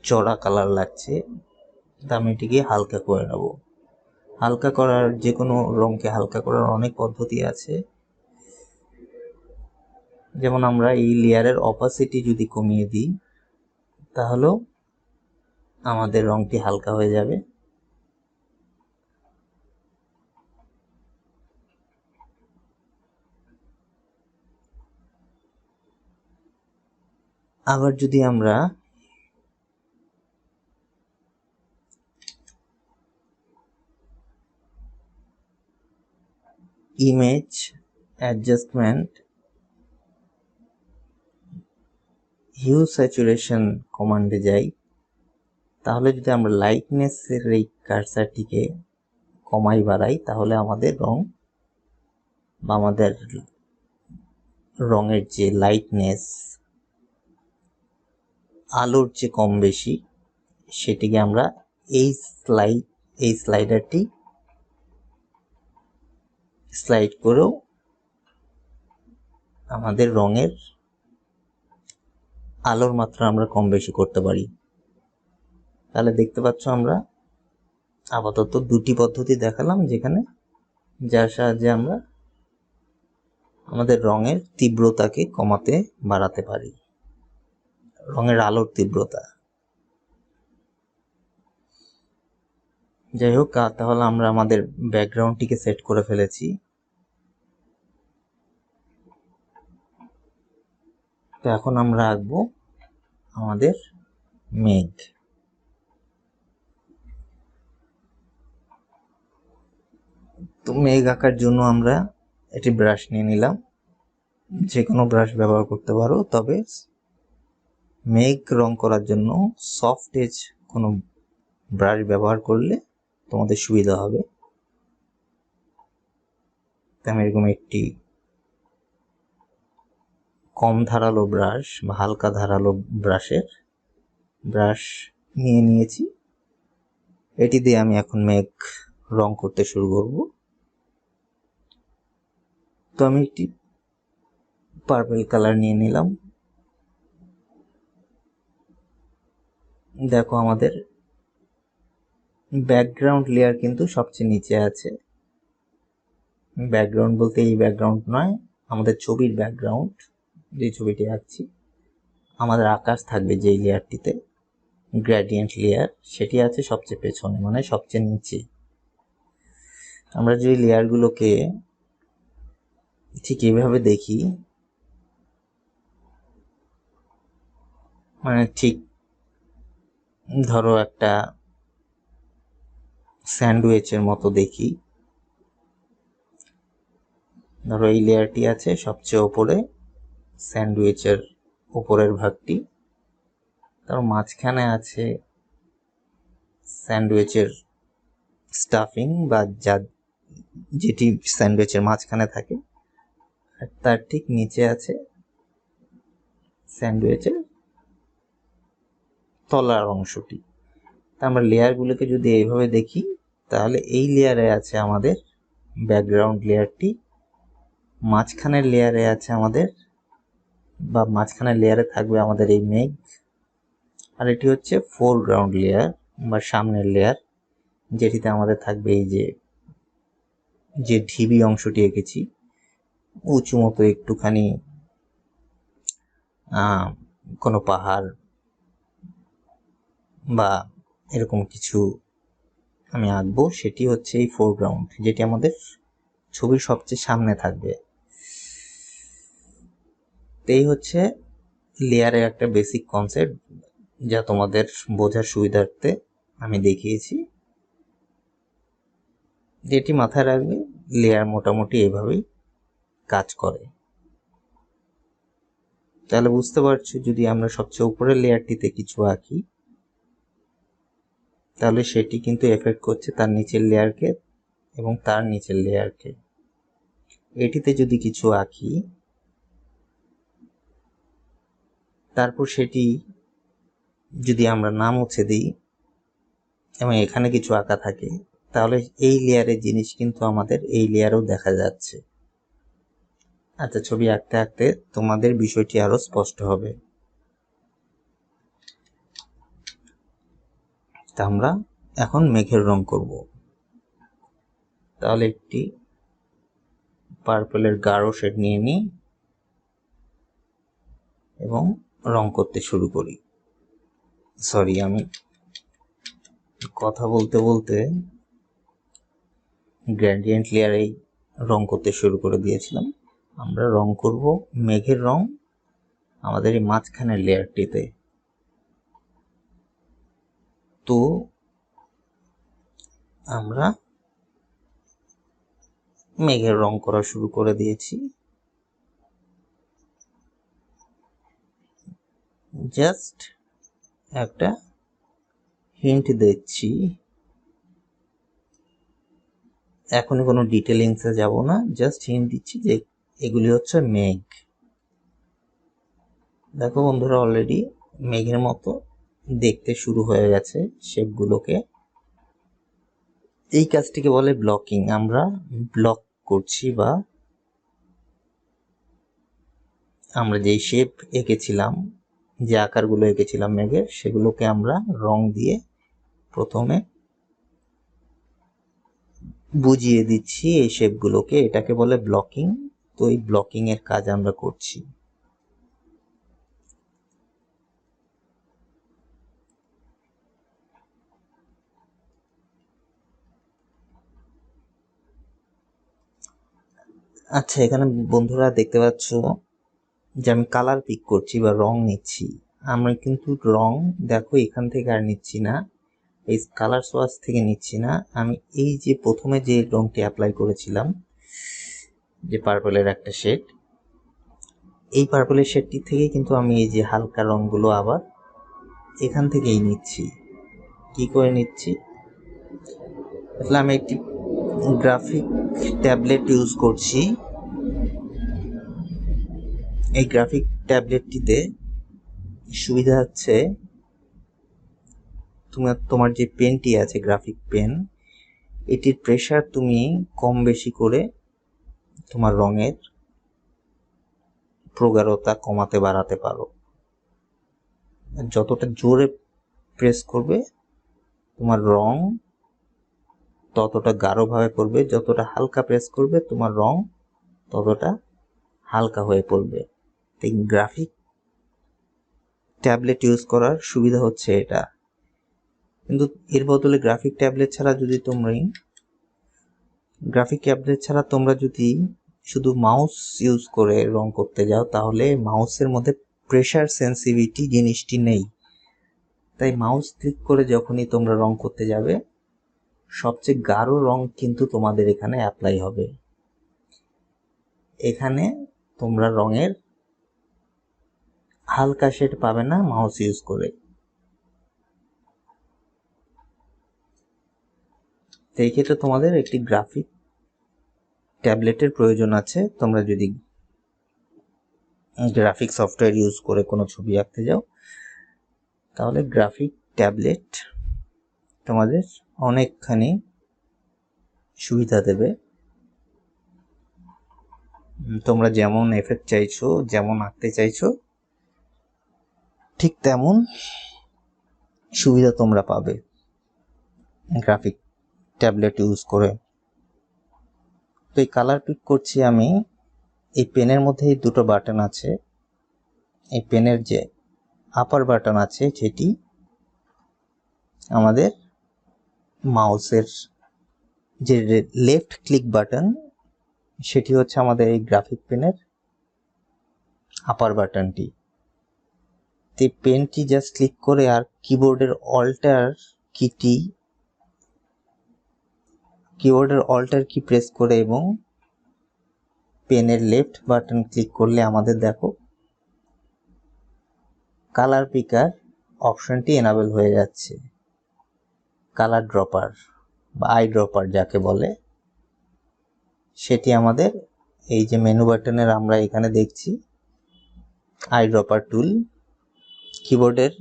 চড়া কালার লাগছে, তা আমি এটিকে হালকা করে নেব। হালকা করার, যে কোনো রংকে হালকা করার অনেক পদ্ধতি আছে, যেমন আমরা এই লেয়ারের অপাসিটি যদি কমিয়ে দিই তাহলেও আমাদের রংটি হালকা হয়ে যাবে। আবার যদি আমরা ইমেজ অ্যাডজাস্টমেন্ট হিউ স্যাচুরেশন কমান্ডে যাই, তাহলে যদি আমরা লাইটনেসের এই কার্সারটিকে কমাই বাড়াই, তাহলে আমাদের রং বা আমাদের রঙের যে লাইটনেস, আলোর যে কম বেশি, সেটিকে আমরা এই স্লাইডারটি স্লাইড করেও আমাদের রঙের আলোর মাত্রা আমরা কম বেশি করতে পারি। তাহলে দেখতে পাচ্ছ আমরা আপাতত দুটি পদ্ধতি দেখালাম, যেখানে যার সাহায্যে আমরা আমাদের রঙের তীব্রতাকে কমাতে বাড়াতে পারি, রঙের আলোর তীব্রতা। যাই হোক, তাহলে আমরা আমাদের ব্যাকগ্রাউন্ডটিকে সেট করে ফেলেছি। তো এখন আমরা আঁকবো আমাদের মেঘ। তো মেঘ আঁকার জন্য আমরা একটি ব্রাশ নিয়ে নিলাম, যে কোনো ব্রাশ ব্যবহার করতে পারো, তবে মেঘ রং করার জন্য সফট এজ কোনো ব্রাশ ব্যবহার করলে তোমাদের সুবিধা হবে। আমি এরকম একটি কম ধারালো ব্রাশ বা হালকা ধারালো ব্রাশ নিয়ে নিয়েছি। এটি দিয়ে আমি এখন মেঘ রং করতে শুরু করব। তো আমি একটি পার্পল কালার নিয়ে নিলাম। দেখো আমাদের ব্যাকগ্রাউন্ড লেয়ার কিন্তু সবচেয়ে নিচে আছে। ব্যাকগ্রাউন্ড বলতে এই ব্যাকগ্রাউন্ড নয়, আমাদের ছবির ব্যাকগ্রাউন্ড, যে ছবিটি আঁকছি আমাদের আকাশ থাকবে যেই লেয়ারটিতে, গ্রেডিয়েন্ট লেয়ার, সেটি আছে সবচেয়ে পেছনে, মানে সবচেয়ে নিচে। আমরা যে লেয়ারগুলোকে ঠিক এইভাবে দেখি, মানে ঠিক ধরো একটা স্যান্ডউইচের মতো দেখি। ধরো এই লেয়ারটি আছে সবচেয়ে ওপরে, স্যান্ডউইচের উপরের ভাগটি, তার মাঝখানে আছে স্যান্ডউইচের স্টাফিং বা যেটি স্যান্ডউইচের মাঝখানে থাকে, আর তার ঠিক নিচে আছে স্যান্ডউইচের তলার অংশটি। আমরা লেয়ারগুলোকে যদি এইভাবে দেখি, তাহলে এই লেয়ারে আছে আমাদের ব্যাকগ্রাউন্ড লেয়ারটি, মাঝখানের লেয়ারে আছে আমাদের, বা মাঝখানের লেয়ারে থাকবে আমাদের এই মেঘ, আর এটি হচ্ছে ফোরগ্রাউন্ড লেয়ার বা সামনের লেয়ার, যেটিতে আমাদের থাকবে এই যে ঢিবি অংশটি এঁকেছি, উঁচু মতো একটুখানি কোনো পাহাড় বা এরকম কিছু আমি আঁকবো, সেটি হচ্ছে এই ফোরগ্রাউন্ড, যেটি আমাদের ছবির সবচেয়ে সামনে থাকবে। এই হচ্ছে লেয়ারের একটা বেসিক কনসেপ্ট, যা তোমাদের বোঝার সুবিধার্থে আমি দেখিয়েছি। যেটি মাথায় রাখবে, লেয়ার মোটামুটি এভাবেই কাজ করে। তাহলে বুঝতে পারছো, যদি আমরা সবচেয়ে উপরের লেয়ারটিতে কিছু আঁকি, তাহলে সেটি কিন্তু এফেক্ট করছে তার নিচের লেয়ারকে এবং তার নিচের লেয়ারকে। এটিতে যদি কিছু আঁকি, তারপর সেটি যদি আমরা না মুছে দিই এবং এখানে কিছু আঁকা থাকে, তাহলে এই লেয়ারের জিনিস কিন্তু আমাদের এই লেয়ারেও দেখা যাচ্ছে। আচ্ছা, ছবি আঁকতে আঁকতে তোমাদের বিষয়টি আরো স্পষ্ট হবে। তা আমরা এখন মেঘের রং করব। তাহলে একটি পার্পলের গাঢ় শেড নিয়ে নিই এবং রং করতে শুরু করি। সরি, আমি কথা বলতে বলতে গ্রেডিয়েন্ট লেয়ারেই রং করতে শুরু করে দিয়েছিলাম। আমরা রং করব মেঘের রং আমাদের এই মাঝখানের লেয়ারটিতে। তো আমরা মেঘের রং করা শুরু করে দিয়েছি। জাস্ট একটা হিন্ট দিচ্ছি, এখনই কোনো ডিটেলিংসে যাব না, জাস্ট হিন্ট দিচ্ছি যে এগুলি হচ্ছে মেঘ। দেখো বন্ধুরা, অলরেডি মেঘের মতো দেখতে শুরু হয়ে গেছে শেপগুলোকে। এই কাজটিকে বলে ব্লকিং। আমরা ব্লক করছি, বা আমরা যেই শেপ এঁকেছিলাম, যে আকারগুলো এঁকেছিলাম মেঘের, সেগুলোকে আমরা রং দিয়ে প্রথমে বুঝিয়ে দিচ্ছি এই শেপগুলোকে, এটাকে বলে ব্লকিং। তো এই ব্লকিং এর কাজ আমরা করছি। আচ্ছা, এখানে বন্ধুরা দেখতে পাচ্ছ যে আমি কালার পিক করছি বা রং নিচ্ছি। আমরা কিন্তু রং, দেখো, এখান থেকে আর নিচ্ছি না, এই কালার সোয়াচ থেকে নিচ্ছি না। আমি এই যে প্রথমে যে রংটি অ্যাপ্লাই করেছিলাম, যে পার্পলের একটা শেড, এই পার্পলের শেডটি থেকে কিন্তু আমি এই যে হালকা রংগুলো আবার এখান থেকেই নিচ্ছি। কি করে নিচ্ছি? আসলে আমি একটি গ্রাফিক ট্যাবলেট ইউজ করছি। এই গ্রাফিক ট্যাবলেটটিতে সুবিধা হচ্ছে, তোমার যে পেনটি আছে, গ্রাফিক পেন, এটির প্রেসার তুমি কম বেশি করে তোমার রঙের প্রগাঢ়তা কমাতে বাড়াতে পারো। যতটা জোরে প্রেস করবে তোমার রং ততটা গাঢ়ভাবে পড়বে, যতটা হালকা প্রেস করবে তোমার রং ততটা হালকা হয়ে পড়বে। এই গ্রাফিক ট্যাবলেট ইউজ করার সুবিধা হচ্ছে এটা। কিন্তু এর বদলে গ্রাফিক ট্যাবলেট ছাড়া তোমরা যদি শুধু মাউস ইউজ করে রং করতে যাও তাহলে মাউসের মধ্যে প্রেসার সেন্সিটিভিটি জিনিসটি নেই। তাই মাউস ক্লিক করে যখনই তোমরা রং করতে যাবে সবচেয়ে গাঢ় রং কিন্তু তোমাদের এখানে অ্যাপ্লাই হবে। এখানে তোমরা রঙের হালকা শেড পাবে না মাউস ইউজ করে। এই ক্ষেত্রে তোমাদের একটি গ্রাফিক ট্যাবলেটের প্রয়োজন আছে। তোমরা যদি গ্রাফিক সফটওয়্যার ইউজ করে কোনো ছবি আঁকতে যাও তাহলে গ্রাফিক ট্যাবলেট তোমাদের অনেকখানি সুবিধা দেবে। তোমরা যেমন এফেক্ট চাইছো, যেমন আঁকতে চাইছো ঠিক তেমন সুবিধা তোমরা পাবে গ্রাফিক ট্যাবলেট ইউজ করে। তো এই কালার পিক করছি আমি। এই পেনের মধ্যে এই দুটো বাটন আছে। এই পেনের যে আপার বাটন আছে সেটি আমাদের মাউসের যে লেফট ক্লিক বাটন সেটি হচ্ছে আমাদের এই গ্রাফিক পেনের আপার বাটনটি। এই পেনটি জাস্ট ক্লিক করে আর কিবোর্ডের অল্টার কি প্রেস করে এবং পেনের লেফট বাটন ক্লিক করলে আমাদের দেখো কালার পিকার অপশনটি এনাবেল হয়ে যাচ্ছে। কালার ড্রপার বা আই ড্রপার যাকে বলে সেটি আমাদের এই যে মেনু বাটনের আমরা এখানে দেখছি আই ড্রপার টুল। কিবোর্ডের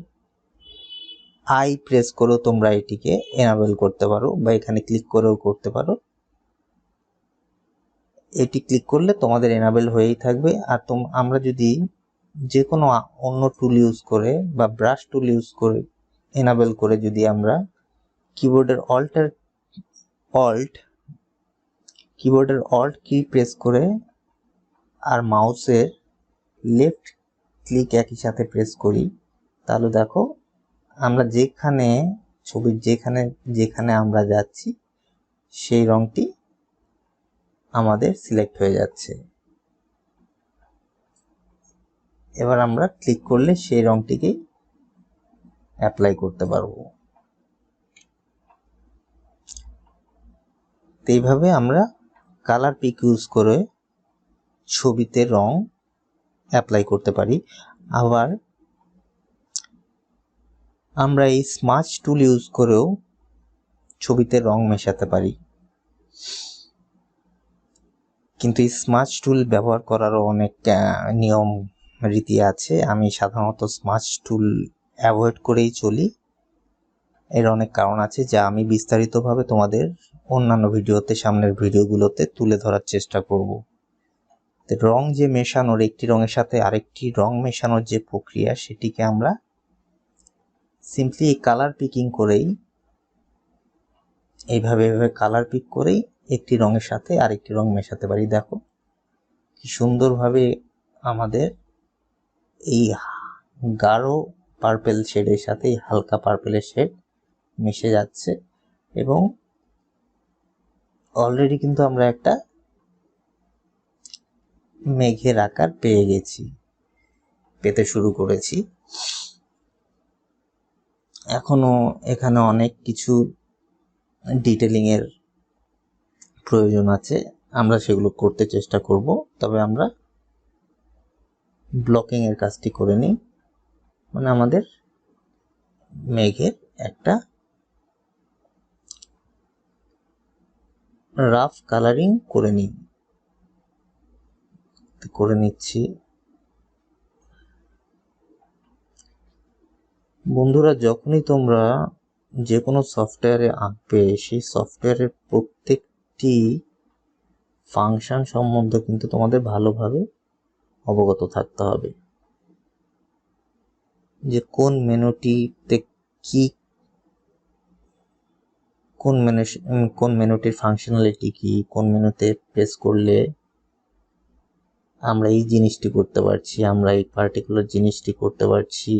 আই প্রেস করেও তোমরা এটিকে এনাবেল করতে পারো বা এখানে ক্লিক করেও করতে পারো। এটি ক্লিক করলে তোমাদের এনাবেল হয়েই থাকবে। আর আমরা যদি যে কোনো অন্য টুল ইউজ করে বা ব্রাশ টুল ইউজ করে এনাবেল করে যদি আমরা কিবোর্ডের অল্ট কি প্রেস করে আর মাউসের লেফট ক্লিক একই সাথে প্রেস করি তাহলে দেখো আমরা ছবির যেখানে আমরা যাচ্ছি সেই রংটি আমাদের সিলেক্ট হয়ে যাচ্ছে। এবার আমরা ক্লিক করলে সেই রংটিকে অ্যাপ্লাই করতে পারবো। এইভাবে আমরা কালার পিক ইউজ করে ছবিতে রং অ্যাপ্লাই করতে পারি। আবার আমরা এই স্মাচ টুল ইউজ করেও ছবিতে রং মেশাতে পারি। কিন্তু এই স্মাচ টুল ব্যবহার করারও অনেক নিয়ম রীতি আছে। আমি সাধারণত স্মাচ টুল অ্যাভয়েড করেই চলি। এর অনেক কারণ আছে যা আমি বিস্তারিতভাবে তোমাদের অন্যান্য সামনের ভিডিওগুলোতে তুলে ধরার চেষ্টা করব। রং যে মেশানোর, একটি রঙের সাথে আরেকটি রং মেশানোর যে প্রক্রিয়া সেটিকে আমরা সিম্পলি এই কালার পিকিং করেই এইভাবে কালার পিক করেই একটি রঙের সাথে আরেকটি রং মেশাতে পারি। দেখো কি সুন্দরভাবে আমাদের এই গাঢ় পার্পেল শেডের সাথে হালকা পার্পেলের শেড মিশে যাচ্ছে এবং অলরেডি কিন্তু আমরা একটা মেঘের আকার পেতে শুরু করেছি। এখনো এখানে অনেক কিছু ডিটেলিং এর প্রয়োজন আছে, আমরা সেগুলো করতে চেষ্টা করব। তবে আমরা ব্লকিং এর কাজটি করে নিই, মানে আমাদের মেঘের একটা রাফ কালারিং করে নিচ্ছি। বন্ধুরা, যখনই তোমরা যে কোনো সফটওয়্যারে আঁকবে সেই সফটওয়্যারের প্রত্যেকটি ফাংশন সম্বন্ধে কিন্তু তোমাদের ভালোভাবে অবগত থাকতে হবে, যে কোন মেনুটিতে কি, কোন মেনুটির ফাংশনালিটি কি, কোন মেনুতে প্রেস করলে আমরা এই জিনিসটি করতে পারছি, আমরা এই পার্টিকুলার জিনিসটি করতে পারছি।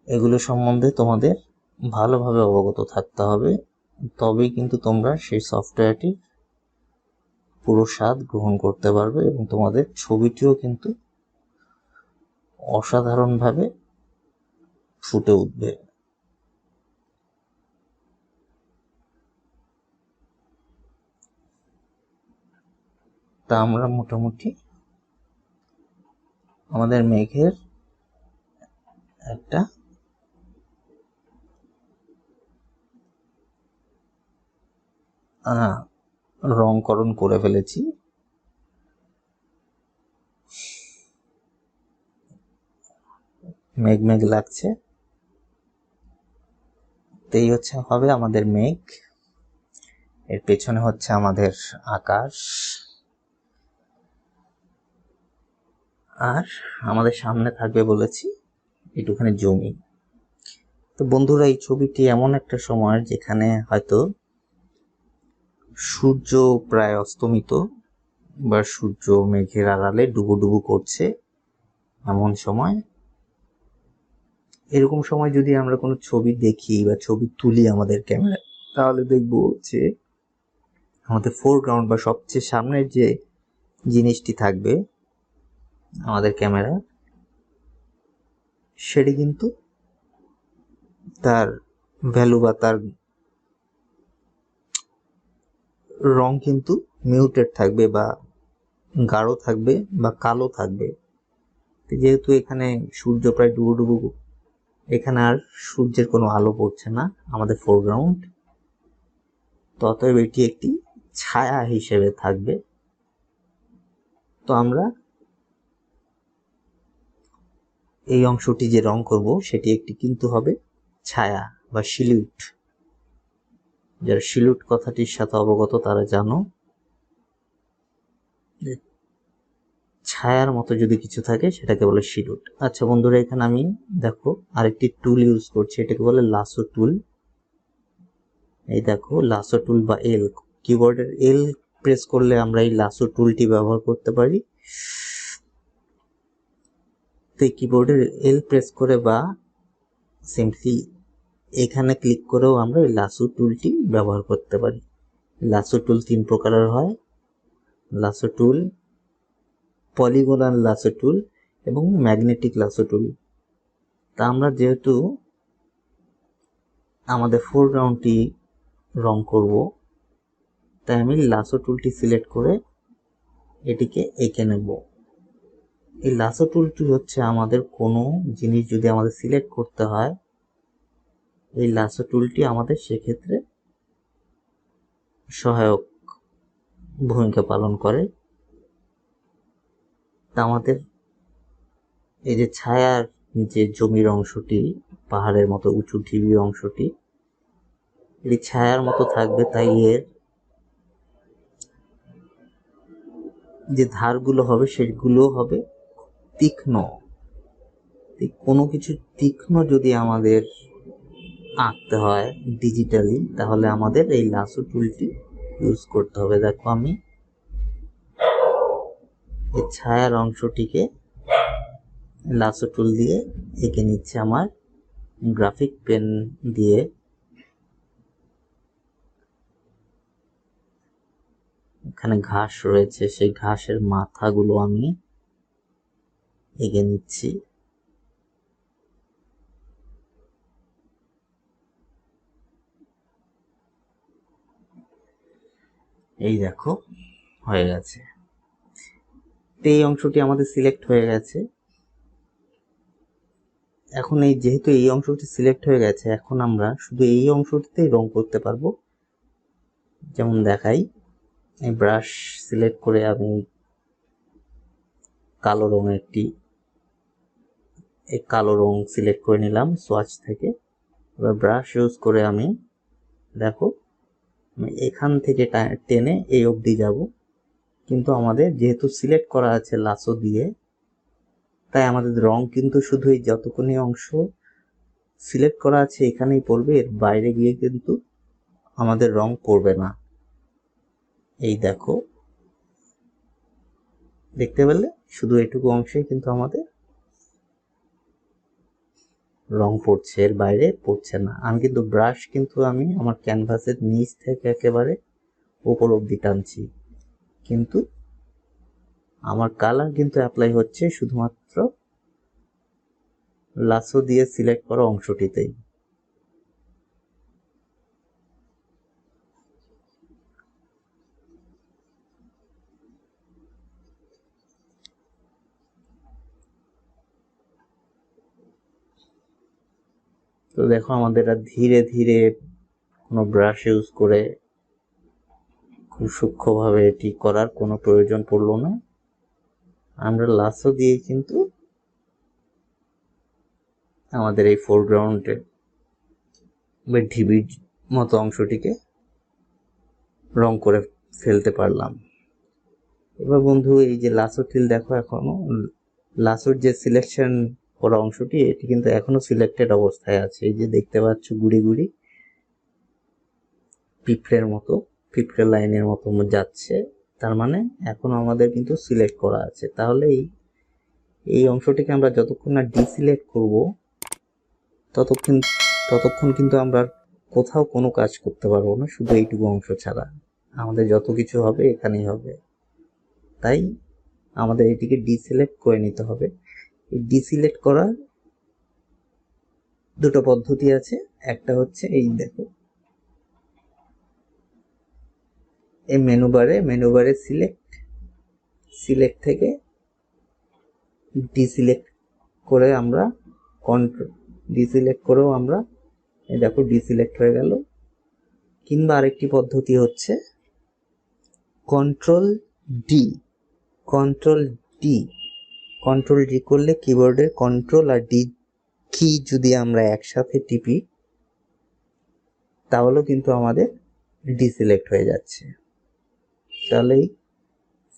এগুলো সম্বন্ধে তোমাদের ভালোভাবে অবগত থাকতে হবে, তবেই কিন্তু তোমরা সেই সফটওয়্যারটির পুরো স্বাদ গ্রহণ করতে পারবে এবং তোমাদের ছবিটিও কিন্তু অসাধারণভাবে ফুটে উঠবে। তা আমরা মোটামুটি আমাদের মেঘের একটা রংকরণ করে ফেলেছি। মেঘ মেঘ লাগছে, তো এই হবে আমাদের মেঘ। এর পেছনে হচ্ছে আমাদের আকাশ, আর আমাদের সামনে থাকবে বলেছি একটুখানি জমি। তো বন্ধুরা, এই ছবিটি এমন একটা সময় যেখানে হয়তো সূর্য প্রায় অস্তমিত বা সূর্য মেঘের আড়ালে ডুবো করছে, এমন সময়, এরকম সময় যদি আমরা কোনো ছবি দেখি বা ছবি তুলি আমাদের ক্যামেরায়, তাহলে দেখবো যে আমাদের ফোরগ্রাউন্ড বা সবচেয়ে সামনের যে জিনিসটি থাকবে আমাদের ক্যামেরা, সেটি কিন্তু তার ভ্যালু বা তার রং কিন্তু মিউটেড থাকবে বা গাঢ় থাকবে বা কালো থাকবে। যেহেতু এখানে সূর্য প্রায় ডুবো, এখানে আর সূর্যের কোনো আলো পড়ছে না আমাদের ফোরগ্রাউন্ড, তো অতএব এটি একটি ছায়া হিসেবে থাকবে। তো আমরা এই অংশটি যে রং করব সেটি একটি কিন্তু হবে ছায়া বা সিলিউট। যারা সিলিউট কথাটির সাথে অবগত তারা জানো, ছায়ার মতো যদি কিছু থাকে সেটাকে বলে সিলিউট। আচ্ছা বন্ধুরা, এখানে আমি দেখো আরেকটি টুল ইউজ করছি, এটাকে বলে লাসো টুল। এই দেখো লাসো টুল বা এল, কিবোর্ডের এল প্রেস করলে আমরা এই লাসো টুলটি ব্যবহার করতে পারি। তো কিবোর্ডের এল প্রেস করে বা সিম্পলি এখানে ক্লিক করেও আমরা এই লাসো টুলটি ব্যবহার করতে পারি। লাসো টুল 3 প্রকারের হয়: লাসো টুল, পলিগনাল লাসো টুল এবং ম্যাগনেটিক লাসো টুল। তা আমরা যেহেতু আমাদের ফোরগ্রাউন্ডটি রং করব, তাই আমি লাসো টুলটি সিলেক্ট করে এটিকে এঁকে নেব। এই লাসো টুলটি হচ্ছে আমাদের কোনো জিনিস যদি আমাদের সিলেক্ট করতে হয়, এই লাসো টুলটি আমাদের সেক্ষেত্রে সহায়ক ভূমিকা পালন করে। তা আমাদের এই যে ছায়ার যে জমির অংশটি, পাহাড়ের মতো উঁচু ঢিবি অংশটি, এটি ছায়ার মতো থাকবে, তাই এর যে ধারগুলো হবে সেগুলো হবে তীক্ষ্ণ। কোনো কিছু তীক্ষ্ণ যদি আমাদের আঁকতে হয় ডিজিটালি, তাহলে আমাদের এই লাসো টুলটি ইউজ করতে হবে। দেখো আমি এই ছায়ার অংশটিকে লাসো টুল দিয়ে এঁকে নিচ্ছে আমার গ্রাফিক পেন দিয়ে। এখানে ঘাস রয়েছে, সেই ঘাসের মাথাগুলো আমি এঁকে নিচ্ছি। এই দেখো হয়ে গেছে। এই অংশটি আমাদের সিলেক্ট হয়ে গেছে। এখন যেহেতু এই অংশটি সিলেক্ট হয়ে গেছে, এখন আমরা শুধু এই অংশটিতেই রং করতে পারবো। যেমন দেখাই, এই ব্রাশ সিলেক্ট করে আমি কালো রঙের কালো রং সিলেক্ট করে নিলাম সোয়াচ থেকে। এবার ব্রাশ ইউজ করে আমি দেখো এখান থেকে টেনে এই অবধি যাব, কিন্তু আমাদের যেহেতু সিলেক্ট করা আছে লাসো দিয়ে, তাই আমাদের রং কিন্তু শুধু এই যতক্ষণই অংশ সিলেক্ট করা আছে এখানেই পড়বে, এর বাইরে গিয়ে কিন্তু আমাদের রং পড়বে না। এই দেখো, দেখতে পেলে শুধু এটুকু অংশে কিন্তু আমাদের রং পড়ছে, এর বাইরে পড়ছে না। আমি কিন্তু ব্রাশ কিন্তু আমি আমার ক্যানভাসের নিচ থেকে একেবারে উপর অব্দি টানছি, কিন্তু আমার কালার কিন্তু অ্যাপ্লাই হচ্ছে শুধুমাত্র লাসো দিয়ে সিলেক্ট করা অংশটিতেই। তো দেখো আমাদের ধীরে ধীরে কোনো ব্রাশ ইউজ করে খুব সূক্ষ্মভাবে এটি করার কোনো প্রয়োজন পড়লো না। আমরা লাসো দিয়ে কিন্তু আমাদের এই ফোরগ্রাউন্ডে বা ঢিবির মতো অংশটিকে রং করে ফেলতে পারলাম। এবার বন্ধু এই যে লাসো টিল দেখো, এখনো লাসোর যে সিলেকশন করা অংশটি এটি কিন্তু এখনো সিলেক্টেড অবস্থায় আছে। এই যে দেখতে পাচ্ছ গুড়ি গুড়ি পিঁপড়ের মতো, পিঁপড়ে লাইনের মতো যাচ্ছে, তার মানে এখনো আমাদের কিন্তু সিলেক্ট করা আছে। তাহলে এই অংশটিকে আমরা যতক্ষণ না ডিসিলেক্ট করব ততক্ষণ কিন্তু আমরা কোথাও কোনো কাজ করতে পারবো না, শুধু এইটুকু অংশ ছাড়া। আমাদের যত কিছু হবে এখানেই হবে, তাই আমাদের এটিকে ডিসিলেক্ট করে নিতে হবে। এই ডিসিলেক্ট করার দুটো পদ্ধতি আছে। একটা হচ্ছে এই দেখো, এই মেনুবারে সিলেক্ট থেকে ডিসিলেক্ট করে আমরা ডিসিলেক্ট করেও আমরা এই দেখো ডিসিলেক্ট হয়ে গেল। কিংবা আরেকটি পদ্ধতি হচ্ছে কন্ট্রোল ডি। কন্ট্রোল ডি করলে কিবোর্ডের কন্ট্রোল আর ডি কি যদি আমরা একসাথে টিপি তাহলেও কিন্তু আমাদের ডিসিলেক্ট হয়ে যাচ্ছে। তাহলে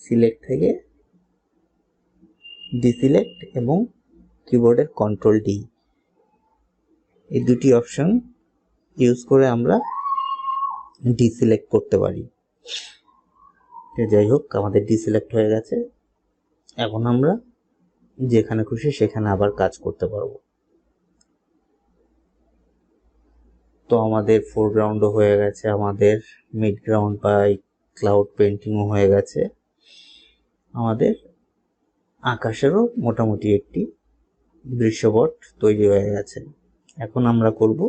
সিলেক্ট থেকে ডিসিলেক্ট এবং কিবোর্ডের কন্ট্রোল ডি, এই দুটি অপশন ইউজ করে আমরা ডিসিলেক্ট করতে পারি। যাই হোক, আমাদের ডিসিলেক্ট হয়ে গেছে। এখন আমরা যেখানে খুশি সেখানে আবার কাজ করতে পারবো। তো আমাদের ফোরগ্রাউন্ডও হয়ে গেছে, আমাদের মিডগ্রাউন্ড বা ক্লাউড পেন্টিংও হয়ে গেছে, আমাদের আকাশেরও মোটামুটি একটি দৃশ্যপট তৈরি হয়ে গেছে। এখন আমরা করব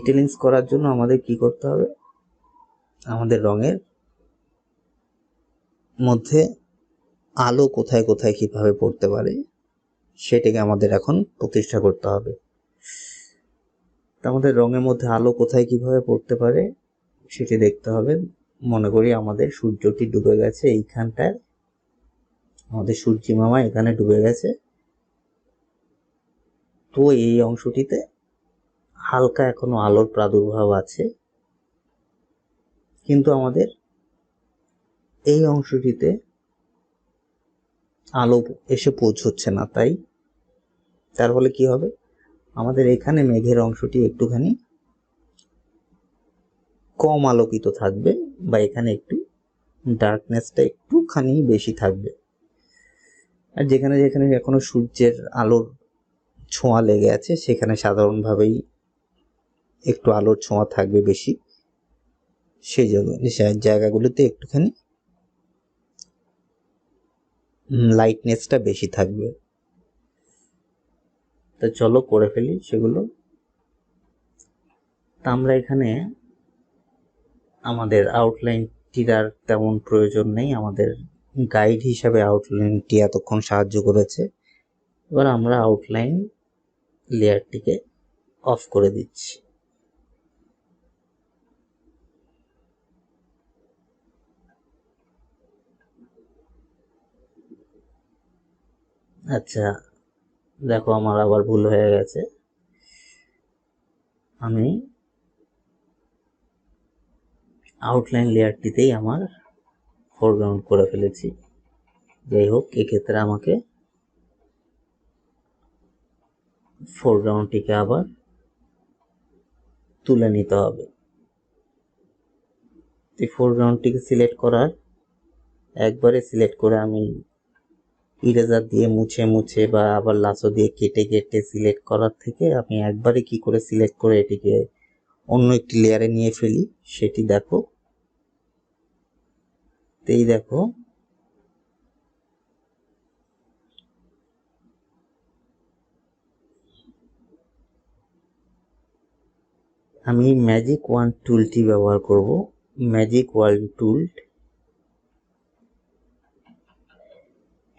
ডিটেলিংস করার জন্য আমাদের কি করতে হবে, আমাদের রঙের মধ্যে আলো কোথায় কোথায় কিভাবে পড়তে পারে সেটাকে আমাদের এখন প্রতিষ্ঠা করতে হবে। আমাদের রঙের মধ্যে আলো কোথায় কিভাবে পড়তে পারে সেটি দেখতে হবে। মনে করি আমাদের সূর্যটি ডুবে গেছে এইখানটায়, আমাদের সূর্যি মামা এখানে ডুবে গেছে। তো এই অংশটিতে হালকা এখনো আলোর প্রাদুর্ভাব আছে, কিন্তু আমাদের এই অংশটিতে আলো এসে পৌঁছচ্ছে না। তার ফলে কি হবে, আমাদের এখানে মেঘের অংশটি একটুখানি কম আলোকিত থাকবে, বা এখানে একটু ডার্কনেসটা একটুখানি বেশি থাকবে। আর যেখানে যেখানে এখনো সূর্যের আলোর ছোঁয়া লেগে আছে সেখানে সাধারণভাবেই একটু আলোর ছোঁয়া থাকবে বেশি, সেই জায়গাগুলোতে একটুখানি লাইটনেসটা বেশি থাকবে। তো চলো করে ফেলি সেগুলো। তা আমরা এখানে আমাদের আউটলাইনটির আর তেমন প্রয়োজন নেই, আমাদের গাইড হিসাবে আউটলাইনটি এতক্ষণ সাহায্য করেছে। এবার আমরা আউটলাইন লেয়ারটিকে অফ করে দিচ্ছি। আচ্ছা দেখো, আমার আবার ভুল হয়ে গেছে। আমি আউটলাইন লেয়ারটিতেই আমার ফোরগ্রাউন্ড করে ফেলেছি। যাই হোক, এক্ষেত্রে আমাকে ফোরগ্রাউন্ডটিকে আবার তুলে নিতে হবে। এই ফোরগ্রাউন্ডটিকে সিলেক্ট করার একবারে সিলেক্ট করে আমি ইরেজার দিয়ে মুছে মুছে বা আবার লাসো দিয়ে কেটে কেটে সিলেক্ট করার থেকে আমি একবারে কি করে সিলেক্ট করে এটিকে অন্য একটি লেয়ারে নিয়ে ফেলি সেটি দেখো। দেখো আমি ম্যাজিক ওয়ান্ড টুলটি ব্যবহার করব। ম্যাজিক ওয়ান্ড টুল,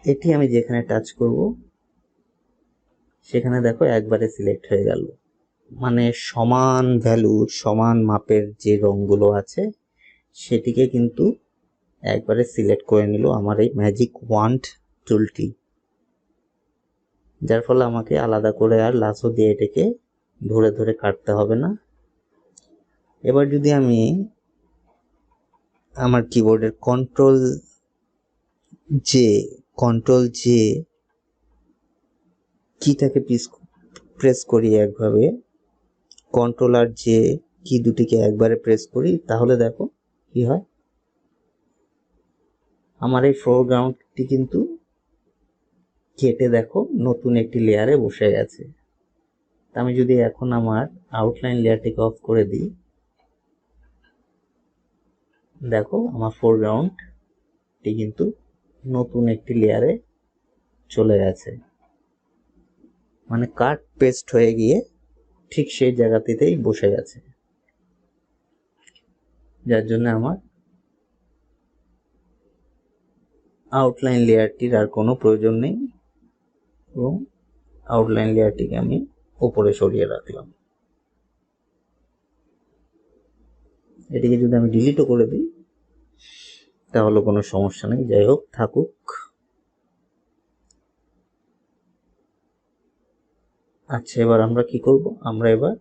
এটি আমি যেখানে টাচ করব সেখানে দেখো একবারে সিলেক্ট হয়ে গেল। মানে সমান ভ্যালুর সমান মাপের যে রঙগুলো আছে সেটিকে কিন্তু একবারে সিলেক্ট করে নিল আমার এই ম্যাজিক ওয়ান্ড টুলটি, যার ফলে আমাকে আলাদা করে আর লাসো দিয়ে এটাকে ধরে ধরে কাটতে হবে না। এবার যদি আমি আমার কিবোর্ডের কন্ট্রোল জে কিটাকে প্রেস করি একভাবে, কন্ট্রোল আর জে কি দুটিকে একবারে প্রেস করি, তাহলে দেখো কি হয়, আমার এই ফোরগ্রাউন্ডটি কিন্তু কেটে দেখো নতুন একটি লেয়ারে বসে গেছে। আমি যদি এখন আমার আউটলাইন লেয়ারটিকে অফ করে দিই, দেখো আমার ফোরগ্রাউন্ডটি কিন্তু নতুন একটি লেয়ারে চলে গেছে। মানে কাট পেস্ট হয়ে গিয়ে ঠিক সেই জায়গাতেই বসে গেছে, যার জন্য আমার আউটলাইন লেয়ারটির আর কোনো প্রয়োজন নেই এবং আউটলাইন লেয়ারটিকে আমি উপরে সরিয়ে রাখলাম। এটিকে যদি আমি ডিলিটও করে দিই তাহলে কোনো সমস্যা নেই, যাই হোক থাকুক। আচ্ছা, এবার আমরা কি করব, আমরা এবার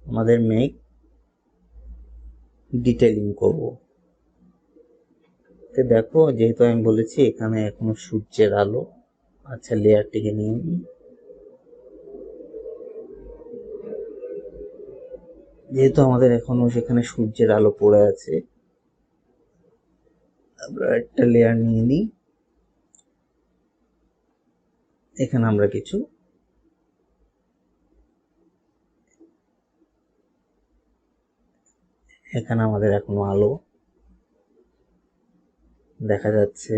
আমাদের মেঘ ডিটেইলিং করব। তো দেখো, যেহেতু আমি বলেছি এখানে এখনো সূর্যের আলো, আচ্ছা লেয়ারটিকে নিয়ে নিই, যেহেতু আমাদের এখনো সেখানে সূর্যের আলো পড়ে আছে, আমরা একটা লেয়ার নিয়ে নিই। এখানে আমরা কিছু এখানে আমাদের এখনো আলো দেখা যাচ্ছে।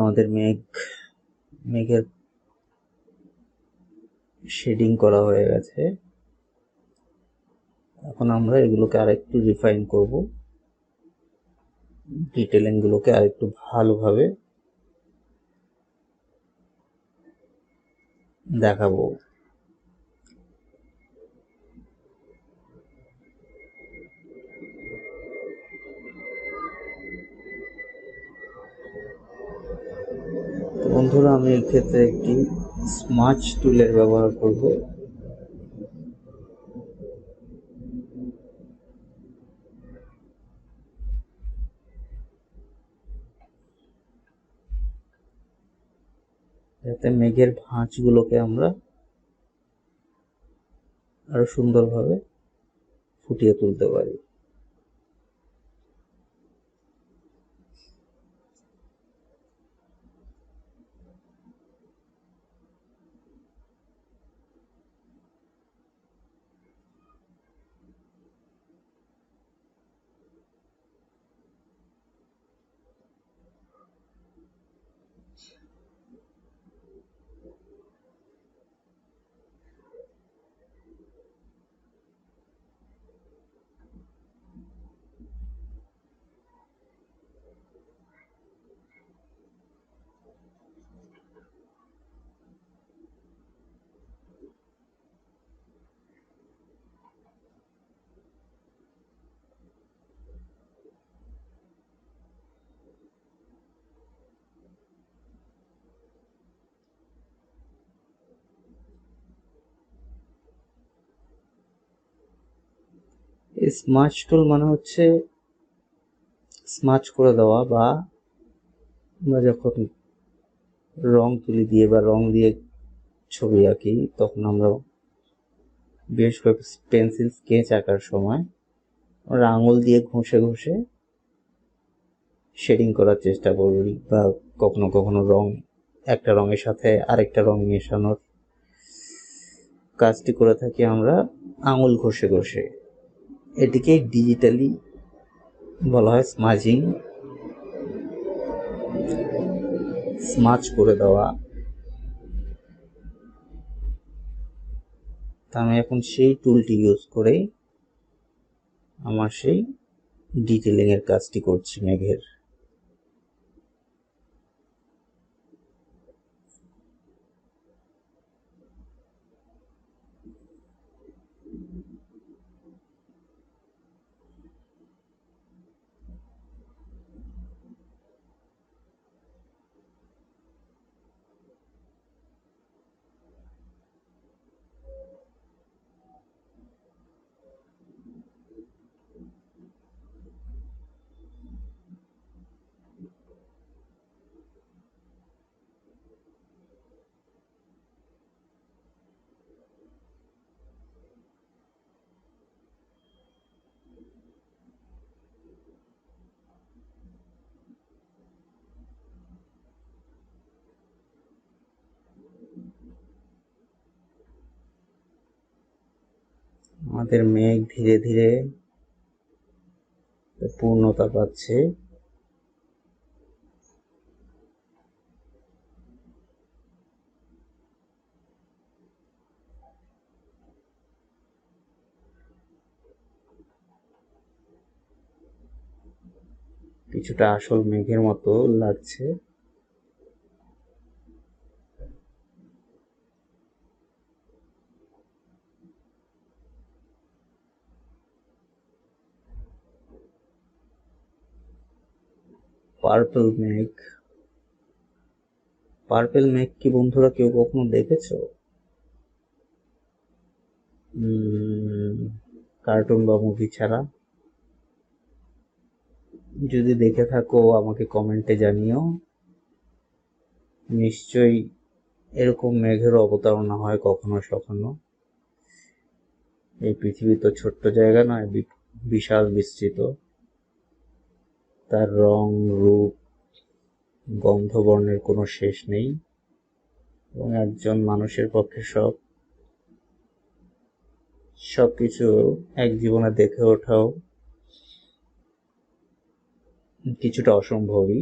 আমাদের মেঘের শেডিং করা হয়ে গেছে। এখন আমরা এগুলোকে আরেকটু রিফাইন করব, ডিটেলিং গুলোকে আরেকটু ভালোভাবে দেখাবো। তো বন্ধুরা, আমি এই ক্ষেত্রে একটি স্মাচ টুলের ব্যবহার করব। যাতে মেঘের ভাঁজগুলোকে আমরা আরো সুন্দরভাবে ফুটিয়ে তুলতে পারি। এই স্মাচ টুল মানে হচ্ছে স্মাচ করে দেওয়া, বা আমরা যখন রং তুলি দিয়ে বা রং দিয়ে ছবি আঁকি তখন আমরা বিশেষ করে পেন্সিল স্কেচ আঁকার সময় আমরা আঙুল দিয়ে ঘষে ঘষে শেডিং করার চেষ্টা করি, বা কখনো কখনো একটা রঙের সাথে আরেকটা রং মেশানোর কাজটি করে থাকি আমরা আঙুল ঘষে ঘষে। এটিকে ডিজিটালি বলা হয় স্মাজিং, স্মাচ করে দেওয়া। তা আমি এখন সেই টুলটি ইউজ করে আমার সেই ডিটেলিং এর কাজটি করছি মেঘের। আমাদের মেঘ ধীরে ধীরে পূর্ণতা পাচ্ছে। কিছুটা আসল মেঘের মতো লাগছে। পার্পল মেঘ। পার্পল মেঘ কি বন্ধুরা কেউ কখনো দেখেছো? কার্টুন বা মুভি ছাড়া। যদি দেখে থাকো আমাকে কমেন্টে জানিও। নিশ্চয়ই এরকম মেঘের অবতারণা হয় কখনো সখনো। এই পৃথিবী তো ছোট্ট জায়গা নয়, বিশাল বিস্তৃত। তার রং, রূপ, গন্ধ, বর্ণের কোনো শেষ নেই, এবং একজন মানুষের পক্ষে সবকিছু এক জীবনে দেখে ওঠাও কিছুটা অসম্ভবই।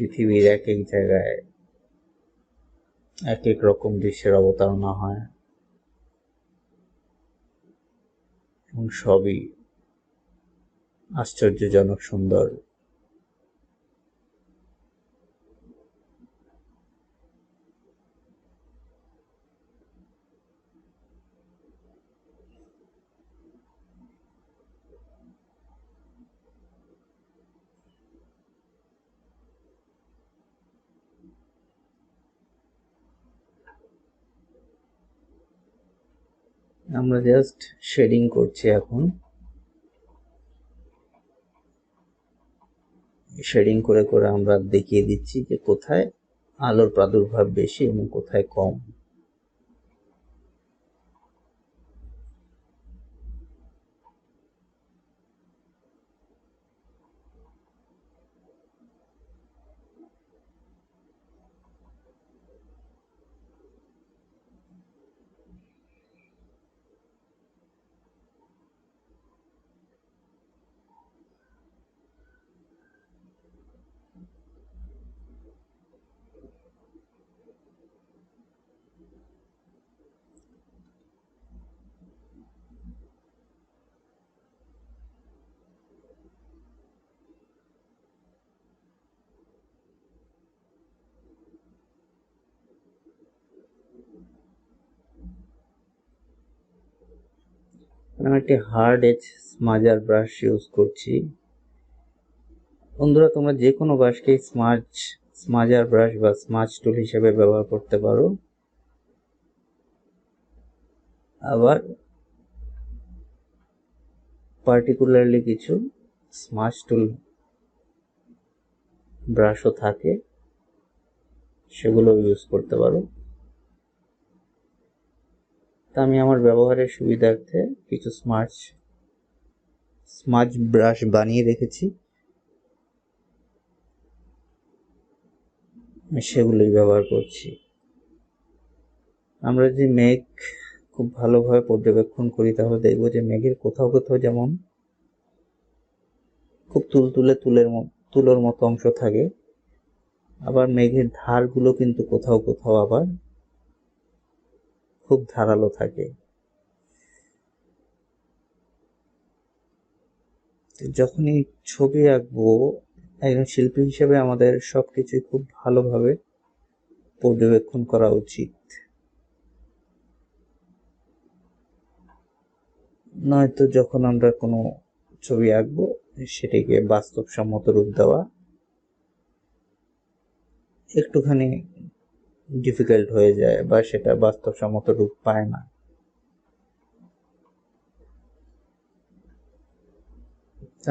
পৃথিবীর এক এক জায়গায় এক এক রকম দৃশ্যের অবতারণা হয় এবং সবই আশ্চর্যজনক সুন্দর। আমরা জাস্ট শেডিং করছি এখন। শেডিং করে করে আমরা দেখিয়ে দিচ্ছি যে কোথায় আলোর প্রাদুর্ভাব বেশি এবং কোথায় কম। আমি একটি হার্ড এজ স্মাজার ব্রাশ ইউজ করছি। বন্ধুরা, তোমরা যে কোনো ব্রাশকে স্মাজার ব্রাশ বা স্মাজ টুল হিসেবে ব্যবহার করতে পারো। আবার পার্টিকুলারলি কিছু স্মাজ টুল ব্রাশও থাকে, সেগুলো ইউজ করতে পারো। তা আমি আমার ব্যবহারের সুবিধার্থে কিছু স্মাজ ব্রাশ বানিয়ে রেখেছি, আমি সেগুলোই ব্যবহার করছি। আমরা যদি মেঘ খুব ভালোভাবে পর্যবেক্ষণ করি তাহলে দেখবো যে মেঘের কোথাও কোথাও যেমন খুব তুলোর মতো অংশ থাকে, আবার মেঘের ধারগুলো কিন্তু কোথাও কোথাও আবার খুব ধারালো থাকে। যখনই ছবি আঁকবো, একজন শিল্পী হিসেবে আমাদের সবকিছুই খুব ভালোভাবে পর্যবেক্ষণ করা উচিত, নয়তো যখন আমরা কোনো ছবি আঁকবো সেটিকে বাস্তবসম্মত রূপ দেওয়া একটুখানি ডিফিকাল্ট হয়ে যায় বা সেটা বাস্তবসম্মত রূপ পায় না।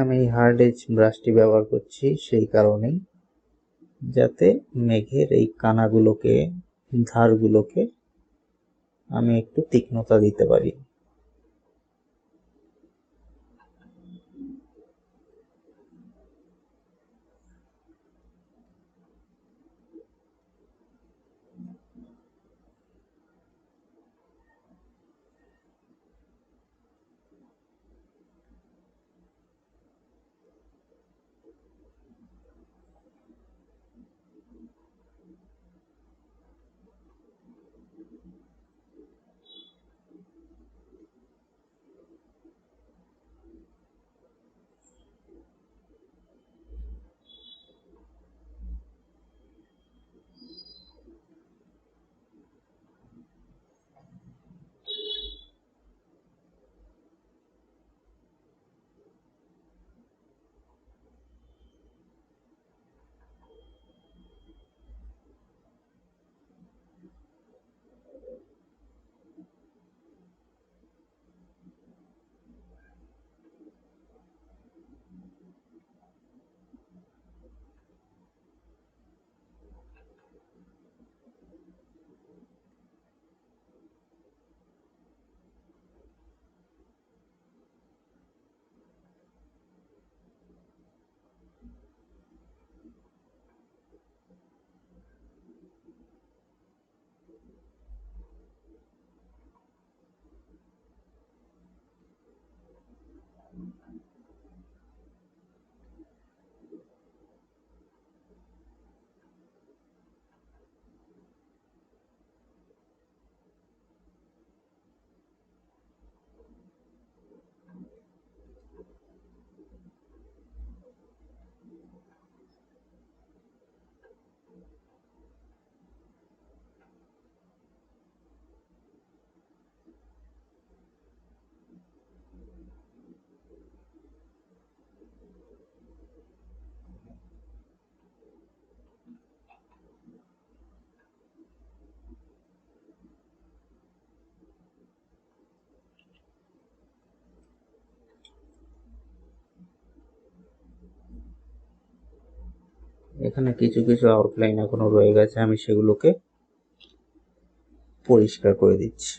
আমি হার্ড এজ ব্রাশটি ব্যবহার করছি সেই কারণেই, যাতে মেঘের এই কানাগুলোকে, ধারগুলোকে আমি একটু তীক্ষ্ণতা দিতে পারি। এখানে কিছু কিছু আউটলাইন এখনো রয়ে গেছে, আমি সেগুলোকে পরিষ্কার করে দিচ্ছি।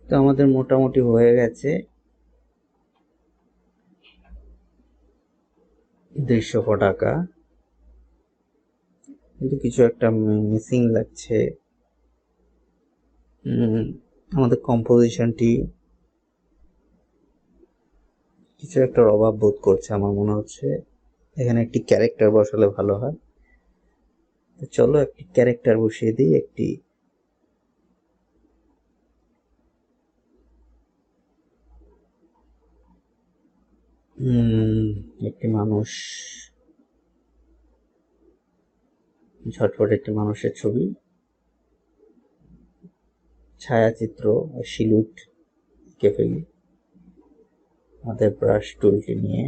তো আমাদের মোটামুটি হয়ে গেছে দৃশ্য পটাকা, কিন্তু কিছু একটা মিসিং লাগছে। আমাদের কম্পোজিশনটি কিছু একটা অভাব বোধ করছে আমার মনে হচ্ছে। এখানে একটি ক্যারেক্টার বসালে ভালো হয়। তো চলো একটি ক্যারেক্টার বসিয়ে দিই। একটি মানুষ, ঝটপট একটি মানুষের ছবি, ছায়াচিত্র শিলুট এঁকে ফেলি হাতের ব্রাশ টুলটি নিয়ে।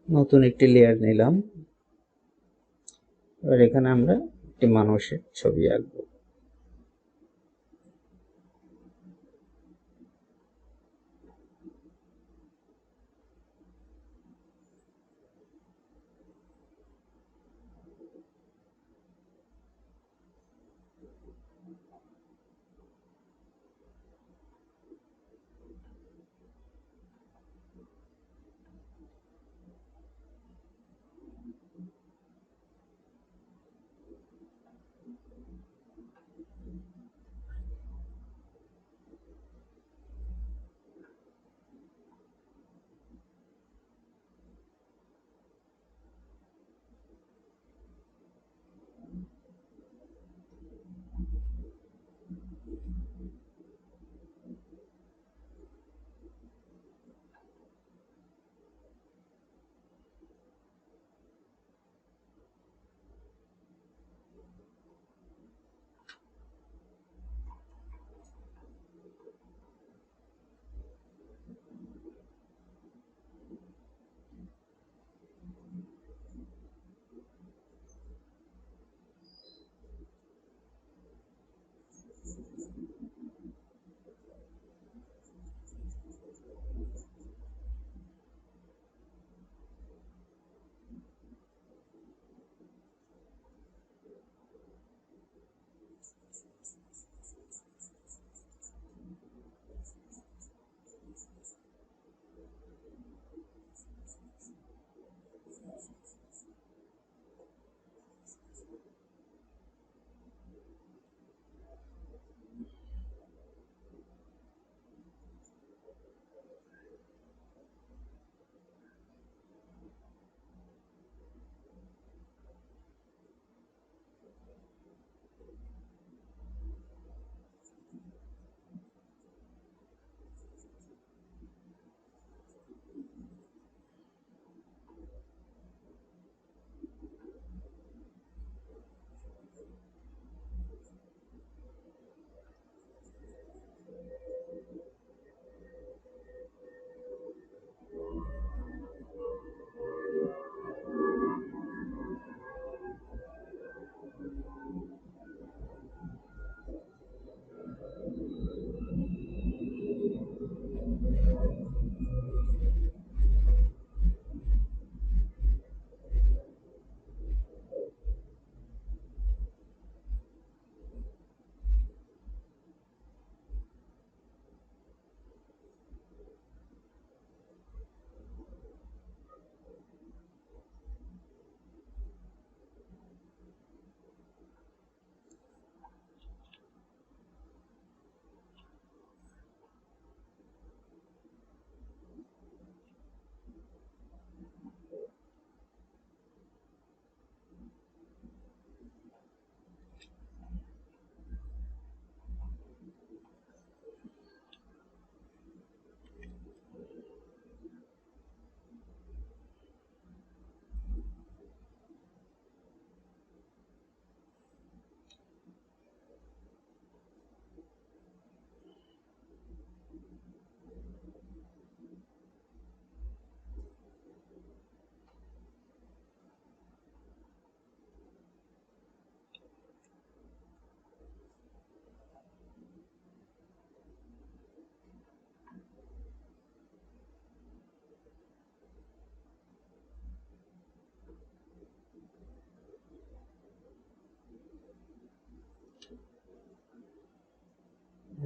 নতুন একটি লেয়ার নিলাম। এবার এখানে আমরা একটি মানুষের ছবি আঁকবো।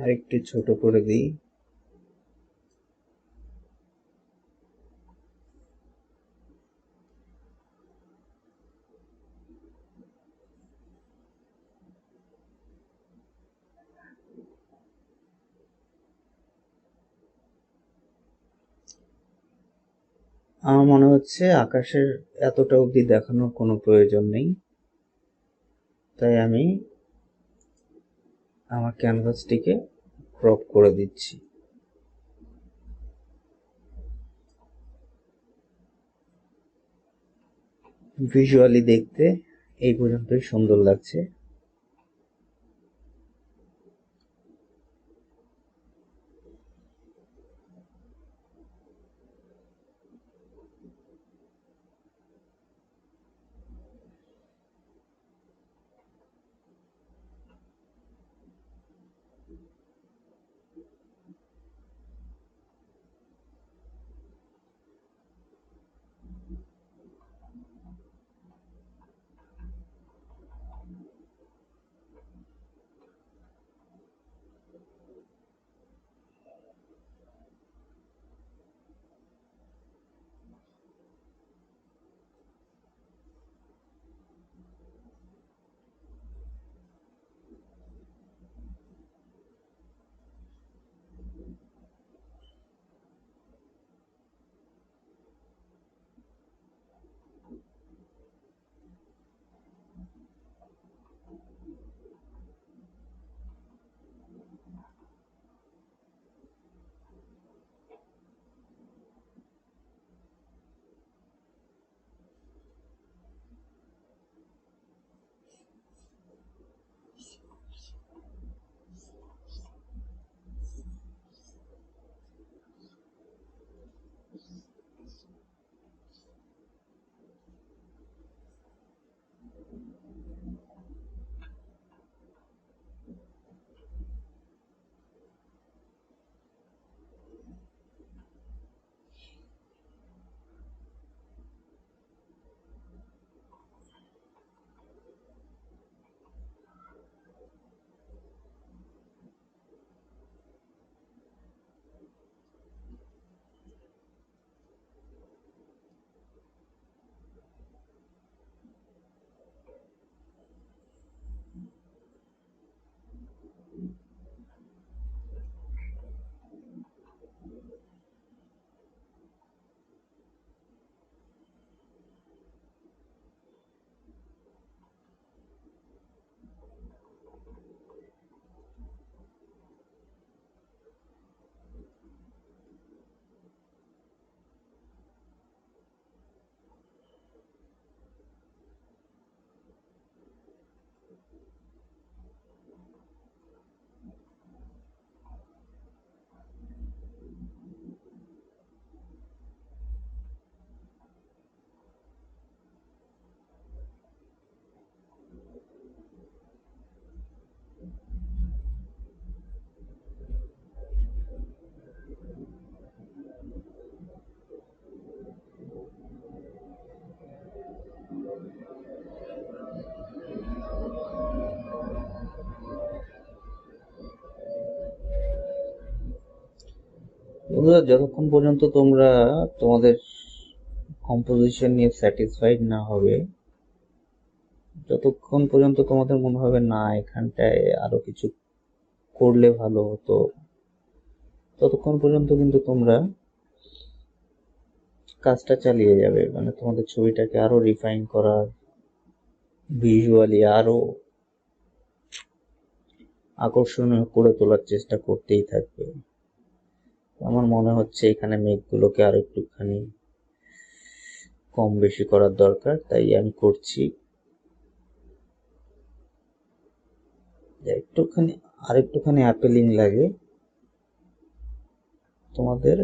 আর একটু ছোট করে দিই। আমার মনে হচ্ছে আকাশের এতটা অবধি দেখানোর কোনো প্রয়োজন নেই, তাই আমি আমার ক্যানভাসটিকে ক্রপ করে দিচ্ছি। ভিজুয়ালি দেখতে এই পর্যন্তই সুন্দর লাগছে। বন্ধুরা, যতক্ষণ পর্যন্ত তোমরা তোমাদের কম্পোজিশন নিয়ে স্যাটিসফাইড না হবে, যতক্ষণ পর্যন্ত তোমাদের মনে হবে না এখানটায় আরো কিছু করলে ভালো হতো, ততক্ষণ পর্যন্ত কিন্তু তোমরা কাজটা চালিয়ে যাবে। মানে তোমাদের ছবিটাকে আরো রিফাইন করার, ভিজুয়ালি আরো আকর্ষণীয় করে তোলার চেষ্টা করতেই থাকবে। আমার মনে হচ্ছে এখানে মেঘগুলোকে আরো একটুখানি কম বেশি করার দরকার, তাই আমি করছি। আরেকটুখানি অ্যাপেলিং লাগে তোমাদের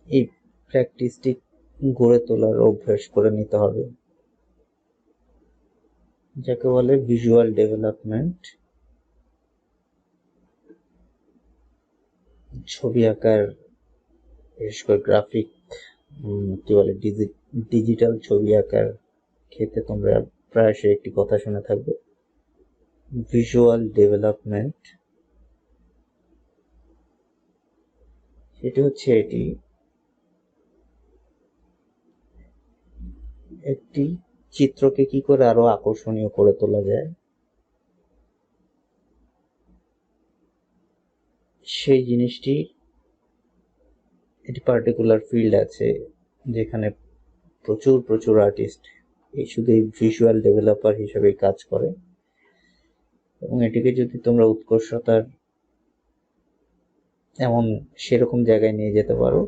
এই প্র্যাকটিসটি গড়ে তোলার অভ্যাস করে নিতে হবে, যাকে বলে ভিজুয়াল ডেভেলপমেন্ট। ছবি আঁকার, বিশেষ করে গ্রাফিক কি বলে ডিজিটাল ছবি আঁকার ক্ষেত্রে তোমরা প্রায়শই একটি কথা শুনে থাকবে, ভিজুয়াল ডেভেলপমেন্ট, সেটি হচ্ছে এটি একটি চিত্রকে কি করে আরো আকর্ষণীয় করে তোলা যায় সেই জিনিসটি, একটি পার্টিকুলার ফিল্ড আছে যেখানে প্রচুর প্রচুর আর্টিস্ট শুধু এই ভিজুয়াল ডেভেলপার হিসেবে কাজ করে, এবং এটিকে যদি তোমরা উৎকর্ষতার এমন সেরকম জায়গায় নিয়ে যেতে পারো,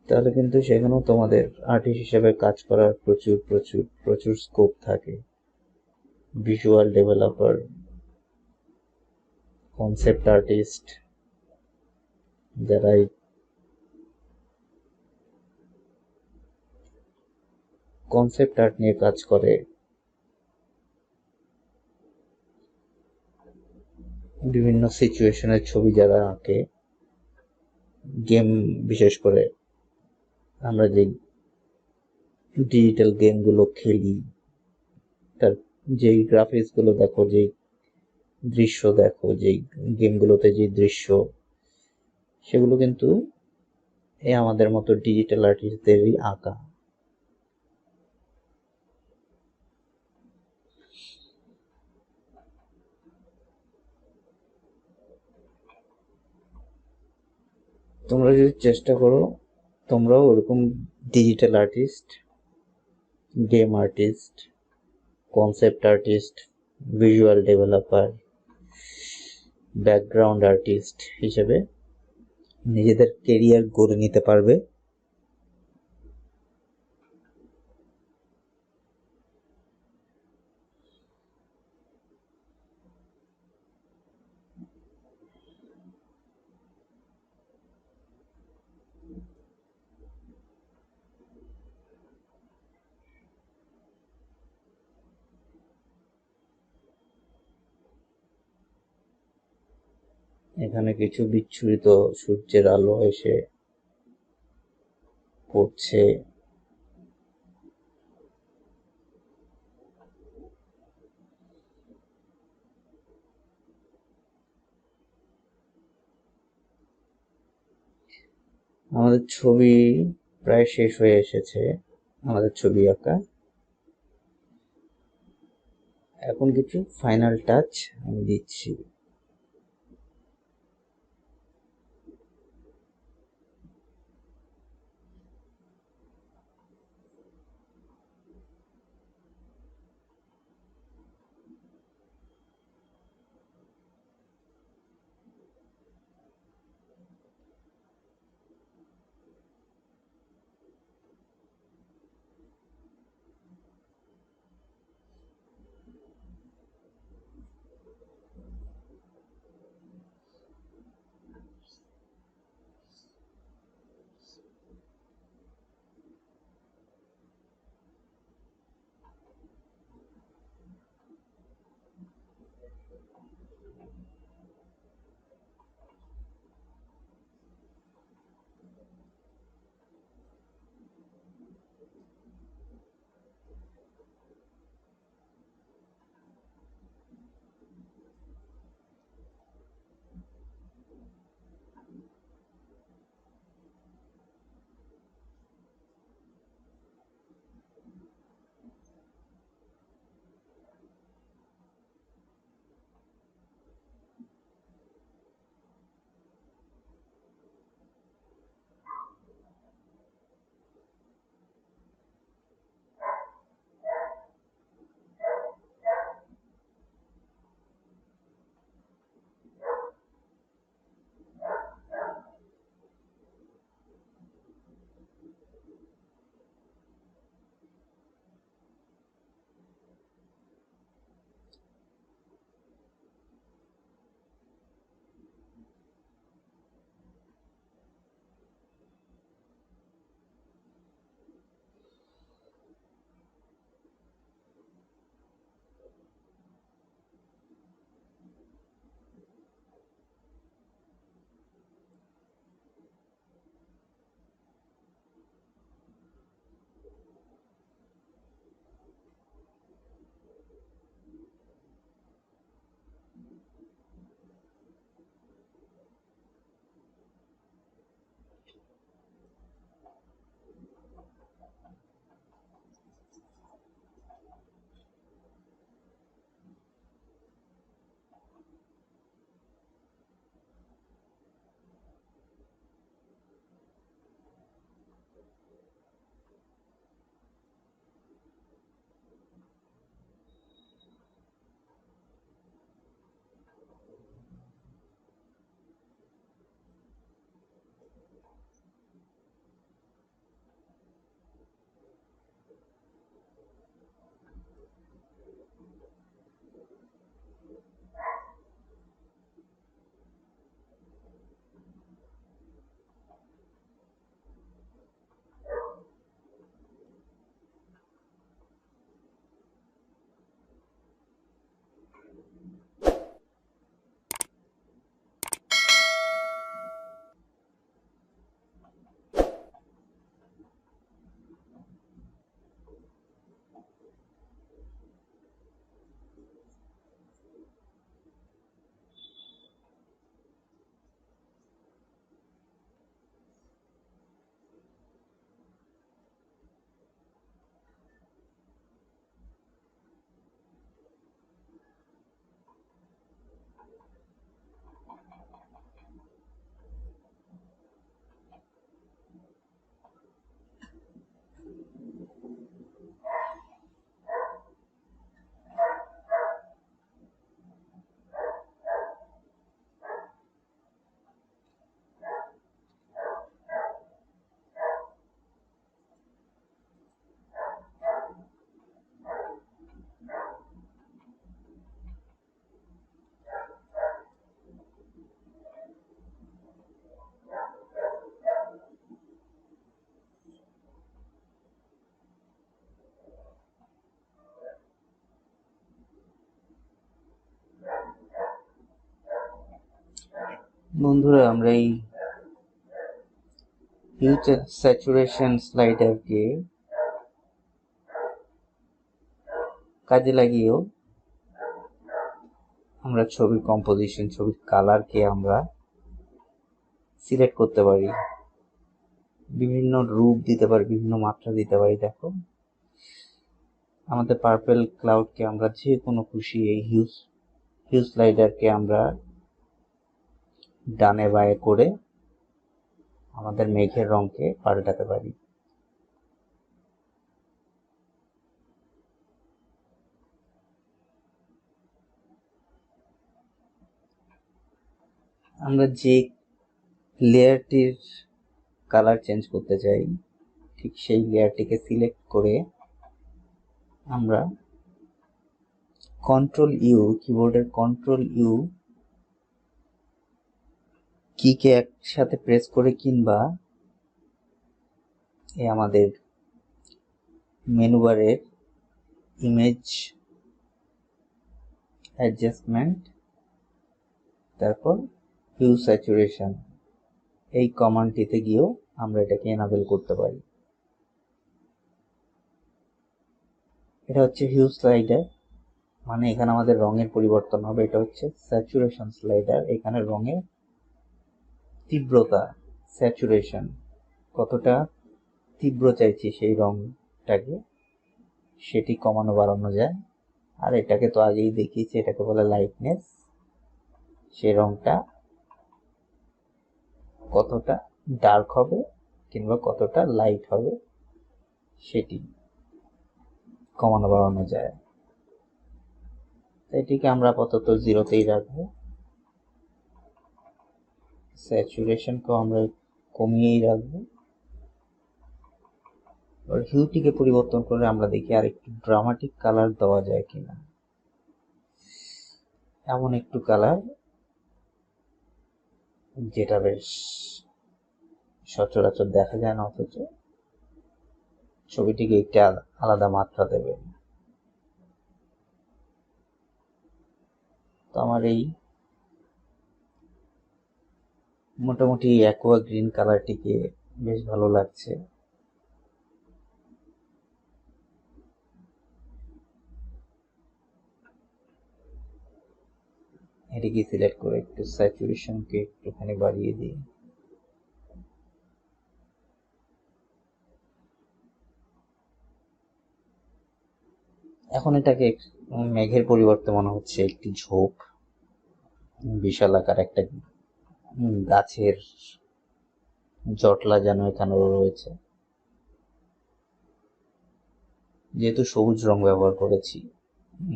তাহলে কিন্তু সেখানেও তোমাদের আর্টিস্ট হিসেবে কাজ করার প্রচুর প্রচুর প্রচুর স্কোপ থাকে। ভিজুয়াল ডেভেলপার, কনসেপ্ট আর্টিস্ট, যারা এই কনসেপ্ট আর্ট নিয়ে কাজ করে, বিভিন্ন সিচুয়েশনের ছবি যারা আঁকে, গেম বিশেষ করে আমরা যে ডিজিটাল গেমগুলো খেলি তার যেই গ্রাফিক্স গুলো দেখো, যেই দৃশ্য দেখো, যেই গেমগুলোতে যে দৃশ্য, সেগুলো কিন্তু এই আমাদের মতো ডিজিটাল আর্টিস্টদেরই আঁকা। তোমরা যদি চেষ্টা করো, তোমরাও ওরকম digital artist, game artist, concept artist, visual developer, background artist হিসেবে নিজেদের কেরিয়ার গড়ে নিতে পারবে। এখানে কিছু বিচ্ছুরিত সূর্যের আলো এসে পড়ছে, আমাদের ছবি প্রায় শেষ হয়ে এসেছে। আমাদের ছবি আঁকা এখন কিছু ফাইনাল টাচ আমি দিচ্ছি। বন্ধুরা, আমরা এই হিউ স্যাচুরেশন স্লাইডারকে কাজে লাগিয়েও আমরা ছবির কম্পোজিশন, ছবির কালারকে আমরা সিলেক্ট করতে পারি, বিভিন্ন রূপ দিতে পারি, বিভিন্ন মাত্রা দিতে পারি। দেখো, আমাদের পার্পল ক্লাউডকে আমরা যে কোনো খুশি এই হিউ স্লাইডারকে আমরা ডানে বায়ে করে আমাদের মেঘের রঙকে পাল্টাতে পারি। আমরা যে লেয়ারটির কালার চেঞ্জ করতে চাই, ঠিক সেই লেয়ারটিকে সিলেক্ট করে আমরা কিবোর্ডের কন্ট্রোল ইউ কিকে একসাথে প্রেস করে, কিংবা আমাদের মেনু বারের ইমেজ অ্যাডজাস্টমেন্ট, তারপর হিউ স্যাচুরেশন, এই কমান্ডটিতে গিয়েও আমরা এটাকে এনাবেল করতে পারি। এটা হচ্ছে হিউ স্লাইডার, মানে এখানে আমাদের রঙের পরিবর্তন হবে। এটা হচ্ছে স্যাচুরেশন স্লাইডার, এখানে রঙের তীব্রতা, স্যাচুরেশন, কতটা তীব্র চাইছি সেই রংটাকে, সেটি কমানো বাড়ানো যায়। আর এটাকে তো আগেই দেখিয়েছি, এটাকে বলে লাইটনেস, সেই রংটা কতটা ডার্ক হবে কিংবা কতটা লাইট হবে সেটি কমানো বাড়ানো যায়। এটিকে আমরা আপাতত 0তেই রাখবো। স্যাচুরেশনকেও আমরা কমিয়েই রাখবো। আর হিউটিকে পরিবর্তন করে আমরা দেখি আর একটু ড্রামাটিক কালার দেওয়া যায় কিনা। এমন একটু কালার যেটা বেশ সচরাচর দেখা যায় না, অথচ ছবিটিকে একটি আলাদা মাত্রা দেবে। তো আমার এই মোটামুটি অ্যাকোয়া গ্রিন কালারটিকে বেশ ভালো লাগছে। এটিকে সিলেক্ট করে একটু স্যাচুরেশনকে একটুখানি বাড়িয়ে দিই। এখন এটাকে মেঘের পরিবর্তে মনে হচ্ছে একটি ঝোপ, বিশাল আকার একটা গাছের জটলা যেন এখানে রয়েছে। যেহেতু সবুজ রং ব্যবহার করেছি,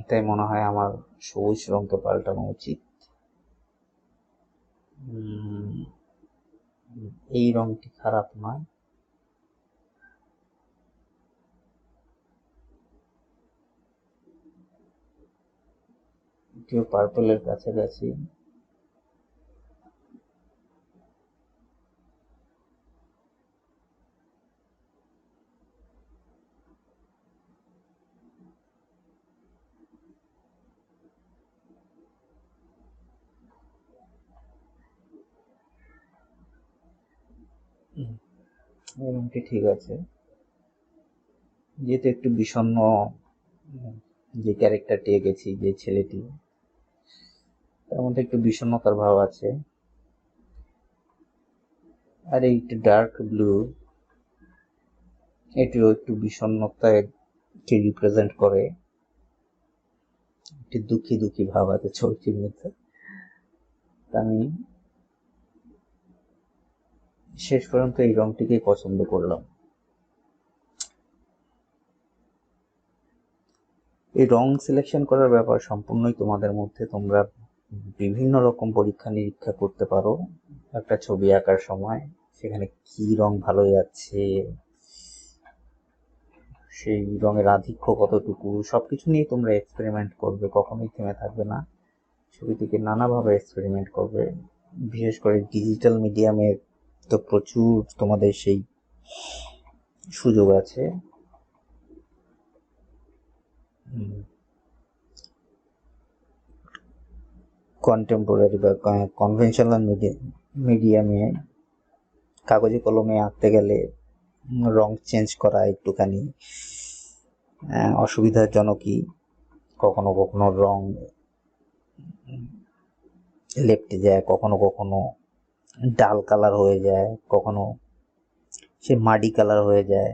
তাই মনে হয় আমার সবুজ রংকে পাল্টানো উচিত। এই রংটি খারাপ নয়, এটিও পার্পলের কাছাকাছি। এই রংটি ঠিক আছে। যেহেতু একটু বিষণ্ণ যে ক্যারেক্টারটি এঁকেছি, যে ছেলেটি, তার মধ্যে একটু বিষণ্ণতার ভাব আছে। আর এই একটু ডার্ক ব্লু, এটিও একটু বিষণ্ণতাকে রিপ্রেজেন্ট করে, একটি দুঃখী দুঃখী ভাব আছে ছবিটির মধ্যে। আমি শেষ পর্যন্ত এই রংটিকেই পছন্দ করলাম। এই রং সিলেকশন করার ব্যাপার সম্পূর্ণই তোমাদের মধ্যে। তোমরা বিভিন্ন রকম পরীক্ষা নিরীক্ষা করতে পারো একটা ছবি আঁকার সময়, সেখানে কি রং ভালো যাচ্ছে, সেই রঙের আধিক্য কতটুকু, সবকিছু নিয়ে তোমরা এক্সপেরিমেন্ট করবে, কখনোই থেমে থাকবে না। ছবিটিকে নানাভাবে এক্সপেরিমেন্ট করবে। বিশেষ করে ডিজিটাল মিডিয়ামে তো প্রচুর তোমাদের সেই সুযোগ আছে। কন্টেম্পোরারি বা কনভেনশনাল মিডিয়ামে কাগজে কলমে আঁকতে গেলে রং চেঞ্জ করা একটুখানি অসুবিধাজনকই। কখনো কখনো রং লেপটে যায়, কখনো কখনো ডাল কালার হয়ে যায়, কখনো সে মাটি কালার হয়ে যায়।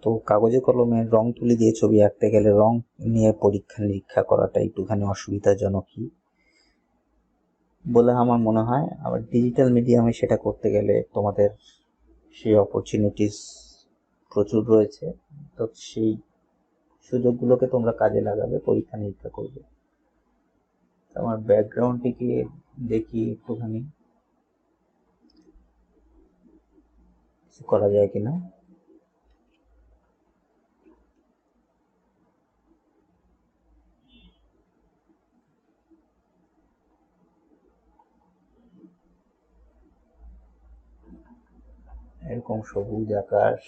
তো কাগজে কলমে রং তুলি দিয়ে ছবি আঁকতে গেলে রং নিয়ে পরীক্ষা নিরীক্ষা করাটা একটুখানি অসুবিধাজনকই বলে আমার মনে হয়। আবার ডিজিটাল মিডিয়ামে সেটা করতে গেলে তোমাদের সেই অপরচুনিটিস প্রচুর রয়েছে। তো সেই সুযোগগুলোকে তোমরা কাজে লাগাবে, পরীক্ষা নিরীক্ষা করবে। আমার ব্যাকগ্রাউন্ডটিকে দেখি একটুখানি করা যায় কিনা। এরকম সবুজ আকাশ,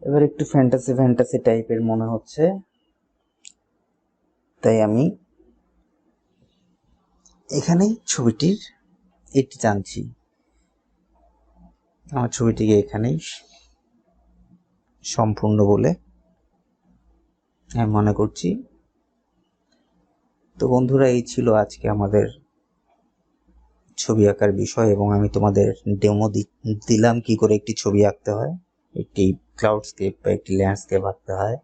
এবার একটু ফ্যান্টাসি ফ্যান্টাসি টাইপের মনে হচ্ছে, তাই আমি এখানেই ছবিটির এটি টানছি। আমার ছবিটিকে এখানেই সম্পূর্ণ বলে আমি মনে করছি। তো বন্ধুরা, এই ছিল আজকে আমাদের ছবি আঁকার বিষয়, এবং আমি তোমাদের ডেমো দিলাম কি করে একটি ছবি আঁকতে হয়, একটি ক্লাউডস্কেপ বা একটি ল্যান্ডস্কেপ আঁকতে হয়।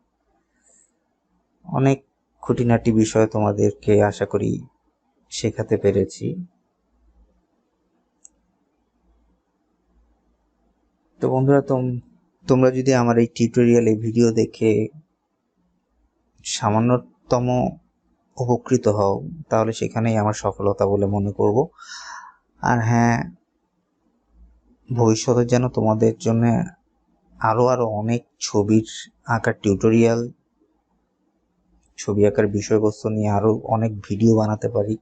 অনেক খুঁটিনাটি বিষয় তোমাদেরকে আশা করি শেখাতে পেরেছি। তো বন্ধুরা, তোমরা যদি আমার এই টিউটোরিয়াল এই ভিডিও দেখে সামান্যতম উপকৃত হও, তাহলে সেখানেই আমার সফলতা বলে মনে করব। আর হ্যাঁ, ভবিষ্যতে যেন তোমাদের জন্য আরো অনেক ছবির আঁকার টিউটোরিয়াল, ছবি আঁকার বিষয়বস্তু নিয়ে আরো অনেক ভিডিও বানাতে পারি,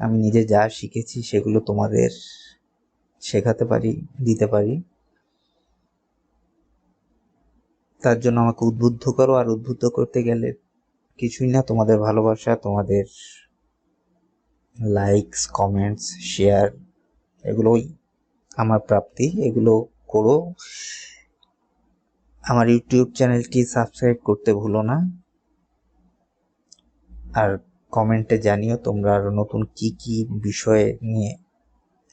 আমি নিজে যা শিখেছি সেগুলো তোমাদের শেখাতে পারি, দিতে পারি। তার জন্য আমাকে উদ্বুদ্ধ করো, আর উদ্বুদ্ধ করতে গেলে কিছুই না, তোমাদের ভালোবাসা, তোমাদের লাইকস, কমেন্টস, শেয়ার, এগুলোই আমার প্রাপ্তি। এগুলো করো। আমার ইউটিউব চ্যানেলটি সাবস্ক্রাইব করতে ভুলো না। আর কমেন্টে জানিও তোমরা আরো নতুন কি কি বিষয়ে নিয়ে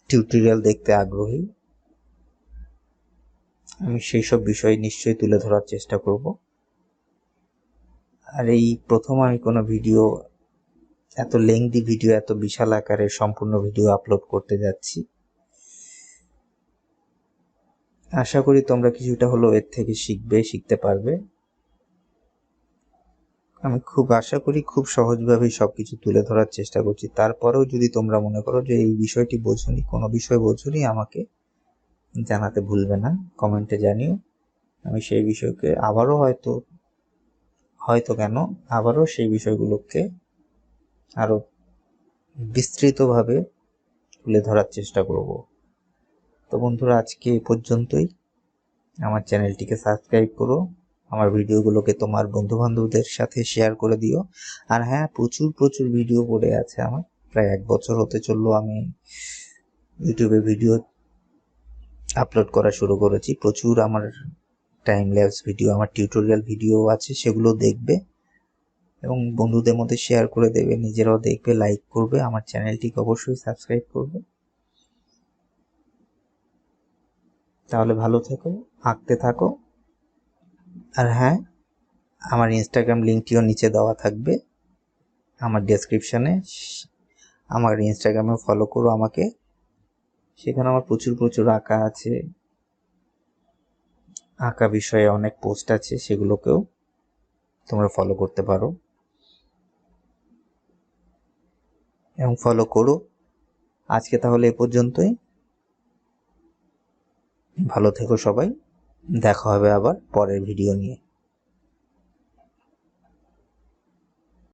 টিউটোরিয়াল দেখতে আগ্রহী। আমি সেই সব বিষয় নিশ্চয়ই তুলে ধরার চেষ্টা করব। আর এই প্রথম আমি কোনো ভিডিও, এত লেংদি ভিডিও, এত বিশাল আকারে সম্পূর্ণ ভিডিও আপলোড করতে যাচ্ছি। আশা করি তোমরা কিছুটা হলেও এর থেকে শিখতে পারবে। আমি খুব আশা করি খুব সহজভাবেই সবকিছু তুলে ধরার চেষ্টা করছি। তারপরেও যদি তোমরা মনে করো যে এই বিষয়টি বোঝোনি, কোনো বিষয় বোঝোনি, আমাকে জানাতে ভুলবে না, কমেন্টে জানিও। আমি সেই বিষয়কে আবারও আবারও সেই বিষয়গুলোকে আরো বিস্তৃতভাবে তুলে ধরার চেষ্টা করব। তো বন্ধুরা, আজকে এই পর্যন্তই। আমার চ্যানেলটিকে সাবস্ক্রাইব করো, আমার ভিডিওগুলোকে তোমার বন্ধু বান্ধবদের সাথে শেয়ার করে দিও। আর হ্যাঁ, প্রচুর ভিডিও পড়ে আছে আমার। প্রায় 1 বছর হতে চললো আমি ইউটিউবে ভিডিও আপলোড করা শুরু করেছি। প্রচুর আমার টাইম ল্যাপস ভিডিও, আমার টিউটোরিয়াল ভিডিও আছে, সেগুলো দেখবে এবং বন্ধুদের মধ্যে শেয়ার করে দেবে, নিজেরাও দেখবে, লাইক করবে, আমার চ্যানেলটিকে অবশ্যই সাবস্ক্রাইব করবে। তাহলে ভালো থেকো, আঁকতে থাকো। আর হ্যাঁ, আমার ইনস্টাগ্রাম লিঙ্কটিও নিচে দেওয়া থাকবে আমার ডেসক্রিপশনে। আমার ইনস্টাগ্রামে ফলো করো আমাকে, সেখানে আমার প্রচুর আঁকা আছে, আঁকা বিষয়ে অনেক পোস্ট আছে, সেগুলোকেও তোমরা ফলো করতে পারো এবং ফলো করো। আজকে তাহলে এ পর্যন্তই। ভালো থেকো সবাই। দেখা হবে আবার পরের ভিডিও নিয়ে।